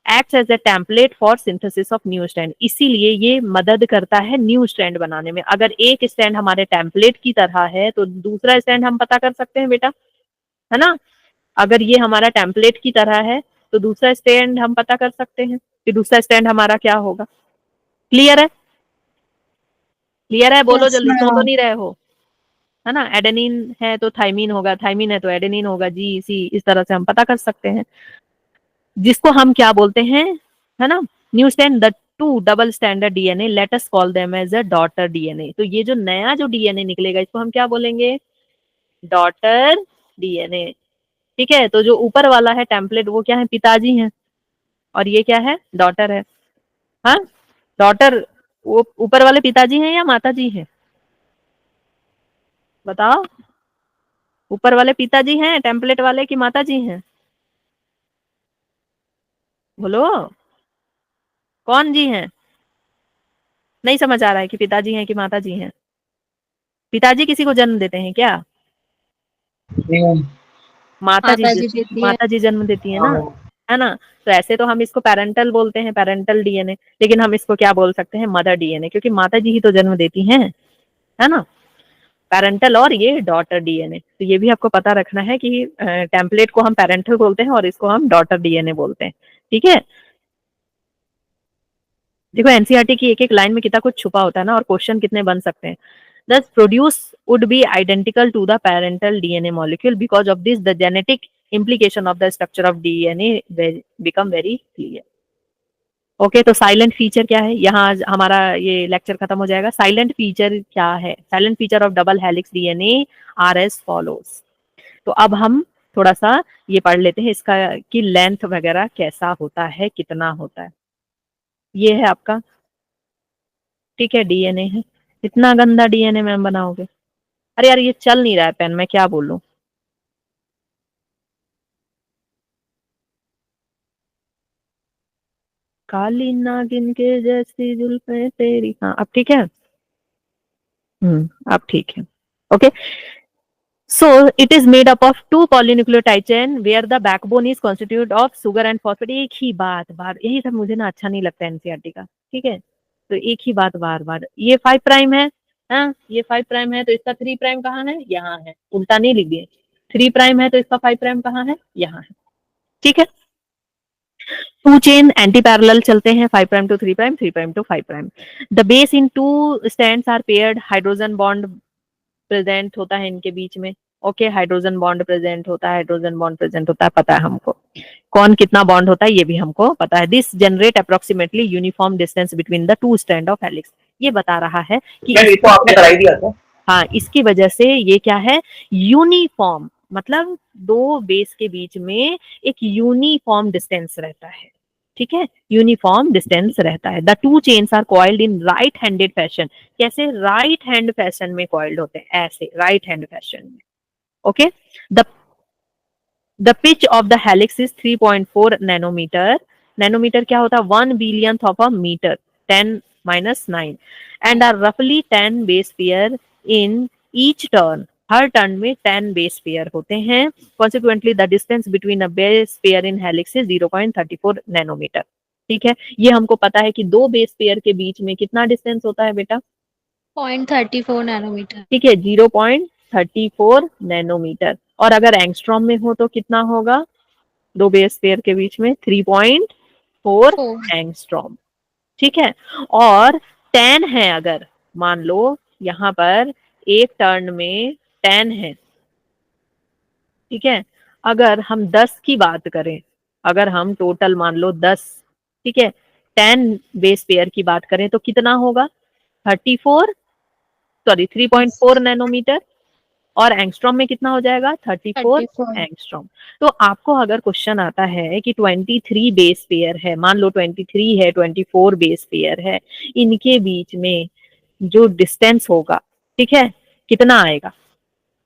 acts as a template for synthesis of new stand, इसीलिए ये मदद करता है न्यू स्टैंड बनाने में। अगर एक स्टैंड हमारे टेम्पलेट की तरह है तो दूसरा स्टैंड हम पता कर सकते हैं बेटा, है ना। अगर ये हमारा टेम्पलेट की तरह है तो दूसरा स्टैंड हम पता कर सकते हैं कि दूसरा स्टैंड हमारा क्या होगा। क्लियर है, क्लियर है, बोलो Yes, जल्दी, सुन तो ma'am. नहीं रहे हो, है ना। एडेनिन है तो थाइमिन होगा, थाइमिन है तो एडेनिन होगा, GC, इस तरह से हम पता कर सकते हैं। जिसको हम क्या बोलते हैं, है ना, new stand the 2 double standard DNA, let us call them as a daughter DNA। तो ये जो नया जो DNA निकलेगा इसको हम क्या बोलेंगे, डॉटर DNA। ठीक है, तो जो ऊपर वाला है टेम्पलेट वो क्या है, पिताजी हैं, और ये क्या है, डॉटर है। हाँ, डॉटर, वो ऊपर वाले पिताजी हैं या माताजी हैं, बताओ, ऊपर वाले पिताजी हैं टेम्पलेट वाले की माताजी हैं, बोलो कौन जी हैं। नहीं समझ आ रहा है कि पिताजी हैं कि माताजी हैं। पिताजी किसी को जन्म देते हैं क्या, न्यू। माताजी माताजी देती है। माताजी जन्म देती है ना। हाँ। है ना। तो ऐसे तो हम इसको पेरेंटल बोलते हैं, पेरेंटल डीएनए, लेकिन हम इसको क्या बोल सकते हैं, मदर डीएनए, क्योंकि माता जी ही तो जन्म देती हैं, है ना। पेरेंटल और ये डॉटर डीएनए, तो ये भी आपको पता रखना है कि टेम्पलेट को हम पेरेंटल बोलते हैं और इसको हम डॉटर डीएनए बोलते हैं, ठीक है। देखो एनसीईआरटी की एक एक लाइन में कितना कुछ छुपा होता है ना, और क्वेश्चन कितने बन सकते हैं। Thus produce would be identical to the parental DNA molecule. Because of this, the genetic implication of the structure of DNA become very clear. Okay तो साइलेंट फीचर क्या है, यहाँ आज हमारा ये लेक्चर खत्म हो जाएगा। साइलेंट फीचर क्या है, silent feature of double helix DNA R S follows. तो अब हम थोड़ा सा ये पढ़ लेते हैं इसका कि लेंथ वगैरह कैसा होता है, कितना होता है। ये है आपका, ठीक है, डीएनए है। इतना गंदा डीएनए मैम बनाओगे, अरे यार ये चल नहीं रहा है पेन, मैं क्या बोलूं। काली नागिन के जैसी जुल्फे तेरी, हाँ अब ठीक है। अब ठीक है। Okay so it is made up of two polynucleotide chain where the backbone is constituted of sugar and phosphate। एक ही बात बार, यही सब मुझे ना अच्छा नहीं लगता एनसीईआरटी का, ठीक है। तो एक ही बात बार बार, ये 5 प्राइम है, हाँ ये 5 प्राइम है, तो इसका 3 प्राइम कहाँ है, यहाँ है, उल्टा नहीं लिख दिए। 3 प्राइम है तो इसका 5 प्राइम कहाँ है, यहाँ है, ठीक है। 2 चेन एंटी पैरेलल चलते हैं, 5 prime to 3 prime, 3 prime to 5 prime. The base in 2 stands are paired, hydrogen bond present होता है इनके बीच में। ओके हाइड्रोजन बॉन्ड प्रेजेंट होता है, हाइड्रोजन बॉन्ड प्रेजेंट होता है, पता है हमको कौन कितना बॉन्ड होता है, ये भी हमको पता है। This generate approximately uniform distance between the 2 strand of helix. ये बता रहा है कि ये तो आपने कराई दिया था। हाँ इसकी वजह से ये क्या है, यूनिफॉर्म, मतलब दो बेस के बीच में एक यूनिफॉर्म डिस्टेंस रहता है, ठीक है, यूनिफॉर्म डिस्टेंस रहता है। The 2 chains are coiled in right handed fashion. कैसे, राइट हैंड फैशन में कॉइल्ड होते हैं, ऐसे राइट हैंड फैशन में। Okay the pitch of the helix is 3.4 nanometre. Nanometre क्या होता है, 1 billionth of a metre, 10⁻⁹ and are रफली 10 base pair in each turn. हर टर्न में 10 बेस पेयर होते हैं। Consequently the distance between a base pair in helix is 0.34 nanometre, ठीक है। ये हमको पता है कि दो बेस पेयर के बीच में कितना डिस्टेंस होता है बेटा, 0.34 नैनोमीटर। ठीक है, 0.34 नैनोमीटर। और अगर एंगस्ट्रॉम में हो तो कितना होगा, दो बेस पेयर के बीच में 3.4 एंगस्ट्रॉम, ठीक है। और 10 है, अगर मान लो यहाँ पर एक टर्न में 10 है, ठीक है। अगर हम 10 की बात करें, अगर हम टोटल मान लो 10, ठीक है, 10 बेस पेयर की बात करें तो कितना होगा, 3.4 नैनोमीटर। और एंगस्ट्रॉम में कितना हो जाएगा, 34 एंगस्ट्रॉम। तो आपको अगर क्वेश्चन आता है कि 23 बेस पेयर है, मान लो 23 है, 24 बेस पेयर है, इनके बीच में जो डिस्टेंस होगा, ठीक है, कितना आएगा,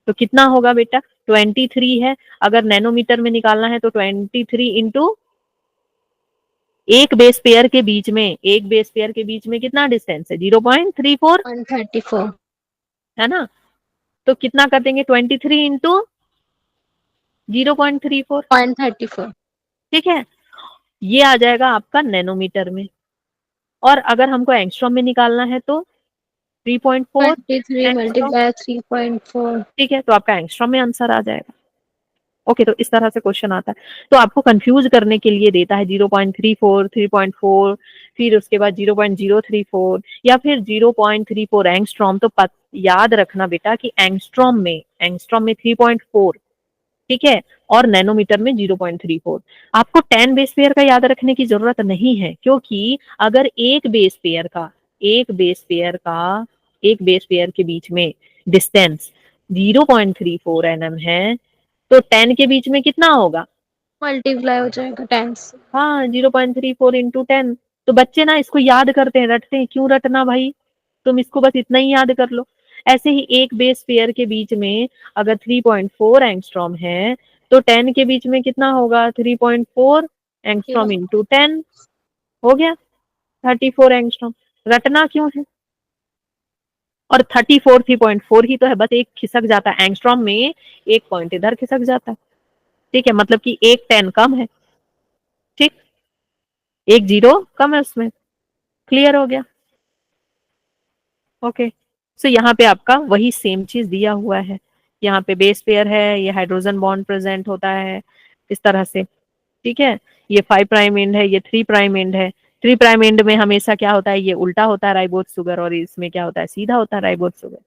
तो कितना होगा बेटा, 23 है, अगर नैनोमीटर में निकालना है तो 23 इंटू एक बेस पेयर के बीच में, एक बेस पेयर के बीच में कितना डिस्टेंस है, 0.34 है ना। तो कितना कर देंगे, 23 इंटू 0.34, ठीक है, ये आ जाएगा आपका नैनोमीटर में। और अगर हमको एंगस्ट्रॉम में निकालना है तो 3.4 एंगस्ट्रॉम, 3 × 3 × 4, ठीक है, तो आपका एंगस्ट्रॉम में आंसर आ जाएगा। ओके तो इस तरह से क्वेश्चन आता है। तो आपको कंफ्यूज करने के लिए देता है 0.34, 3.4, फिर उसके बाद 0.034 या फिर 0.34 एंगस्ट्रॉम। तो याद रखना बेटा कि एंगस्ट्रॉम में 3.4, ठीक है, और नैनोमीटर में 0.34। आपको 10 बेस पेयर का याद रखने की जरूरत नहीं है, क्योंकि अगर एक बेस पेयर के बीच में डिस्टेंस 0.34 nm है, तो 10 के बीच में कितना होगा, मल्टीप्लाई हो जाएगा 10 से। हाँ 0.34 इंटू 10। तो बच्चे ना इसको याद करते हैं, रटते हैं, क्यों रटना भाई, तुम इसको बस इतना ही याद कर लो। ऐसे ही एक बेस पेयर के बीच में अगर 3.4 एंगस्ट्रॉम है तो 10 के बीच में कितना होगा, 3.4 एंगस्ट्रॉम इंटू 10 हो गया 34 एंगस्ट्रॉम। रटना क्यों है, और 34 3.4 ही तो है, बस एक खिसक जाता है एंगस्ट्रॉम में, एक पॉइंट इधर खिसक जाता है, ठीक है, मतलब कि एक 10 कम है। ठीक, एक जीरो कम है उसमें, क्लियर हो गया। ओके, सो यहाँ पे आपका वही सेम चीज दिया हुआ है, यहाँ पे बेस पेयर है, ये हाइड्रोजन बॉन्ड प्रेजेंट होता है इस तरह से, ठीक है। ये 5 प्राइम एंड है, ये 3 प्राइम एंड है। 3 प्राइम एंड में हमेशा क्या होता है, ये उल्टा होता है राइबोज शुगर, और इसमें क्या होता है, सीधा होता है ribose sugar.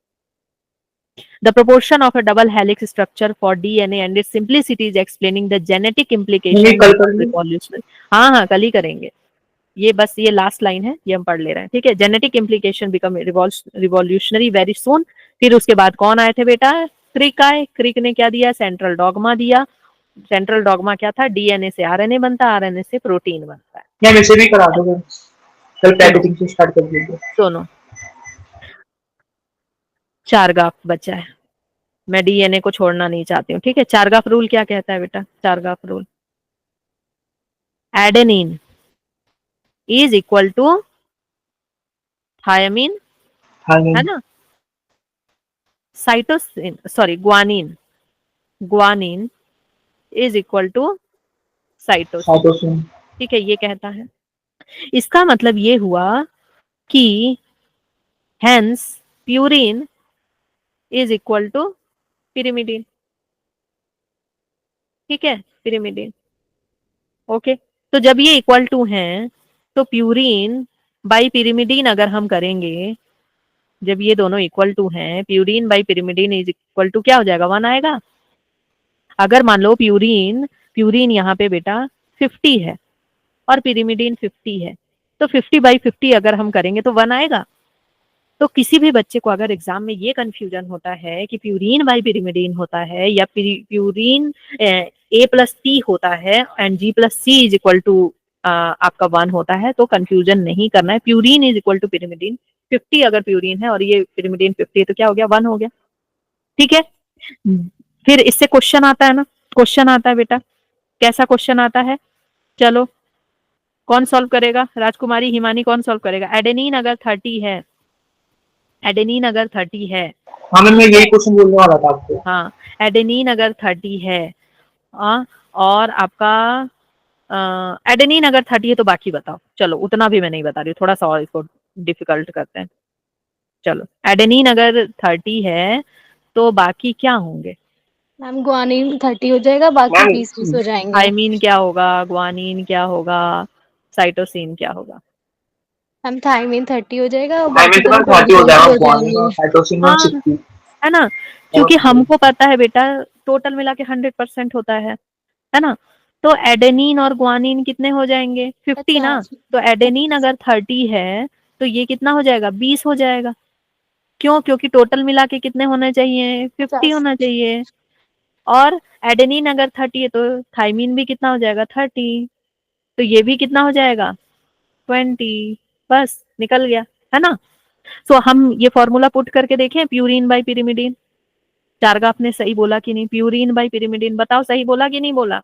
The proportion of a double helix structure for DNA and its simplicity is explaining the genetic implication ये कल of करेंगे? revolutionary। हाँ हाँ, कल ही करेंगे, ये बस ये लास्ट लाइन है, ये हम पढ़ ले रहे हैं, ठीक है। Genetic implication become revolutionary very soon. फिर उसके बाद कौन आए थे बेटा, क्रिक आए। क्रिक ने क्या दिया, सेंट्रल डॉगमा दिया। सेंट्रल डॉगमा क्या था, डीएनए से आरएनए बनता है, आरएनए से प्रोटीन बनता है। या वैसे भी करा दो, कल पैकेजिंग से स्टार्ट कर दीजिए। दोनों 4 गाफ बचा है, मैं डीएनए को छोड़ना नहीं चाहती हूँ, ठीक है। 4 गाफ रूल क्या कहता है बेटा, 4 gaff rule, adenine is equal to thymine, हाँ है ना, cytosine sorry guanine, guanine is equal to cytosine, cytosine. ठीक है, ये कहता है। इसका मतलब ये हुआ कि hence purine is equal to pyrimidine, ठीक है, पिरिमिडिन। ओके, तो जब ये इक्वल टू हैं तो प्यूरिन बाई पिरिमिडिन अगर हम करेंगे, जब ये दोनों इक्वल टू हैं, purine by pyrimidine is equal to क्या हो जाएगा, 1 आएगा। अगर मान लो प्यूरिन, प्यूरिन यहाँ पे बेटा 50 है और पिरिमिडिन 50 है, तो 50/50 अगर हम करेंगे तो 1 आएगा। तो किसी भी बच्चे को अगर एग्जाम में ये कंफ्यूजन होता है कि प्यूरिन बाई पिरिमिडिन होता है या प्यूरिन A+T होता है and G+C is equal to आपका 1 होता है, तो कंफ्यूजन नहीं करना है। Purine is equal to pyrimidine, 50 अगर प्यूरिन है और ये पिरिमिडिन 50 है तो क्या हो गया, 1 हो गया, ठीक है। फिर इससे क्वेश्चन आता है ना, क्वेश्चन आता है बेटा, कैसा क्वेश्चन आता है, चलो कौन सॉल्व करेगा, राजकुमारी हिमानी कौन सॉल्व करेगा। एडेनिन अगर 30 है, एडेनिन अगर 30 है, हाँ मैं यही क्वेश्चन बोलने वाला था आपको। हाँ, एडेनिन अगर 30 है और आपका एडेनिन अगर 30 है तो बाकी बताओ, चलो उतना भी मैं नहीं बता रही हूँ, थोड़ा सा और इसको डिफिकल्ट करते हैं। चलो एडेनिन अगर 30 है तो बाकी क्या होंगे, मैम ग्वानिन 30 हो जाएगा, बाकी मैम, 20 हो जाएंगे। थायमीन क्या होगा, ग्वानिन क्या होगा, साइटोसिन क्या होगा। मैम थायमीन 30 हो जाएगा और टाइम बाकी तो सब मैम 30 हो 20 जाएगा, हो ग्वानिन जाएंगे। और साइटोसिन हाँ 160। है ना, क्योंकि हमको पता है बेटा टोटल मिला के 100% होता है ना। तो एडेनिन और ग्वानिन कितने हो जाएंगे, 50 ना। 50। तो एडेनिन अगर 30 है तो ये कितना हो जाएगा, 20 हो जाएगा। क्यों, क्योंकि टोटल मिला के कितने होने चाहिए, 50 होना चाहिए। और एडेनिन अगर 30 है तो थाइमिन भी कितना हो जाएगा, 30, तो ये भी कितना हो जाएगा, 20, बस निकल गया, है ना। सो हम ये फॉर्मूला पुट करके देखें, प्यूरिन बाई पिरिमिडिन। चारगाफ ने सही बोला कि नहीं, प्यूरिन बाई पिरिमिडिन बताओ सही बोला कि नहीं बोला।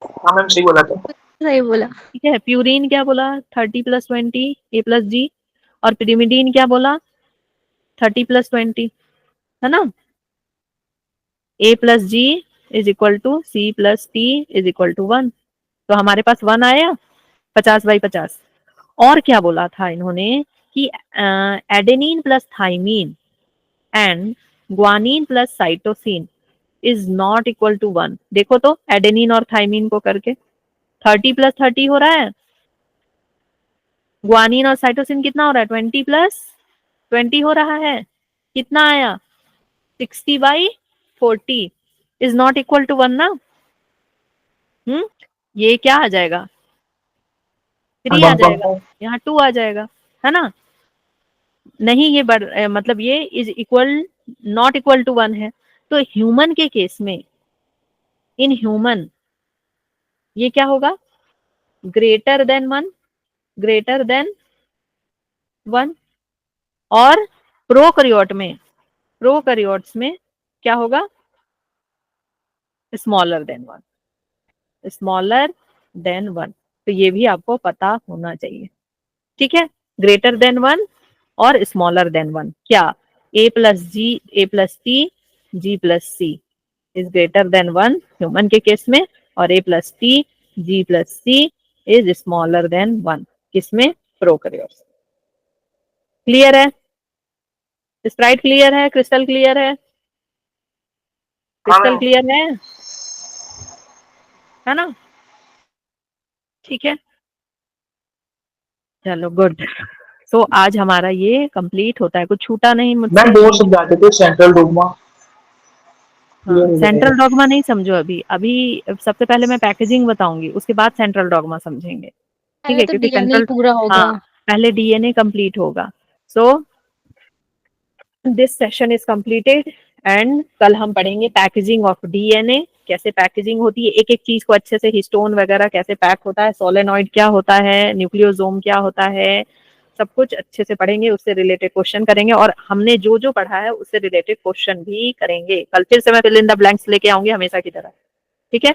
हाँ मैम सही बोला था। सही बोला। ठीक है, प्यूरिन क्या बोला, 30+20 A+G, और पिरिमिडीन क्या बोला, 30+20, है ना। A+G is equal to C+T is equal to 1, तो हमारे पास 1 आया, 50/50। और क्या बोला था इन्होंने कि adenine plus thymine and guanine plus cytosine is not equal to 1। देखो तो एडेनिन और थाइमीन को करके 30+30 हो रहा है, ग्वानिन और साइटोसिन कितना हो रहा है, 20+20 हो रहा है, कितना आया, 60/40 इज नॉट इक्वल टू 1 ना। ये क्या आ जाएगा, 3 आ जाएगा, यहाँ 2 आ जाएगा, है ना। नहीं ये मतलब ये is equal not equal to 1 है। तो ह्यूमन के केस में, इन ह्यूमन ये क्या होगा, ग्रेटर देन 1, ग्रेटर देन 1। और प्रोकैरियोट में, प्रोकैरियोट्स में क्या होगा, स्मॉलर देन 1, स्मॉलर देन 1। तो ये भी आपको पता होना चाहिए, ठीक है। ग्रेटर देन 1 और स्मॉलर देन 1 क्या, A+G A+T G+C is greater than 1 human के केस में, और A+T G+C is smaller than 1। किसमें? प्रोकैरियोट्स। क्लियर है? स्प्राइट क्लियर है? क्रिस्टल क्लियर है? क्रिस्टल क्लियर है ना? ठीक है, चलो गुड। सो आज हमारा ये कंप्लीट होता है, कुछ छूटा नहीं मुझसे? मैम बोर्ड समझाते थे सेंट्रल डोगमा। हाँ, सेंट्रल डॉगमा नहीं समझो अभी। अभी सबसे पहले मैं पैकेजिंग बताऊंगी, उसके बाद सेंट्रल डॉगमा समझेंगे। ठीक पहले है, तो क्योंकि डीएनए सेंट्रल, पूरा होगा। हाँ पहले डीएनए कंप्लीट होगा। So this session is completed and कल हम पढ़ेंगे पैकेजिंग ऑफ डीएनए, कैसे पैकेजिंग होती है, एक एक चीज को अच्छे से, हिस्टोन वगैरह कैसे पैक होता है, सोलेनॉइड क्या होता है, न्यूक्लियोसोम क्या होता है, सब कुछ अच्छे से पढ़ेंगे। उससे रिलेटेड क्वेश्चन करेंगे और हमने जो जो पढ़ा है उससे रिलेटेड क्वेश्चन भी करेंगे। कल फिर से मैं फिल इन द ब्लैंक्स लेके आऊंगी हमेशा की तरह। ठीक है।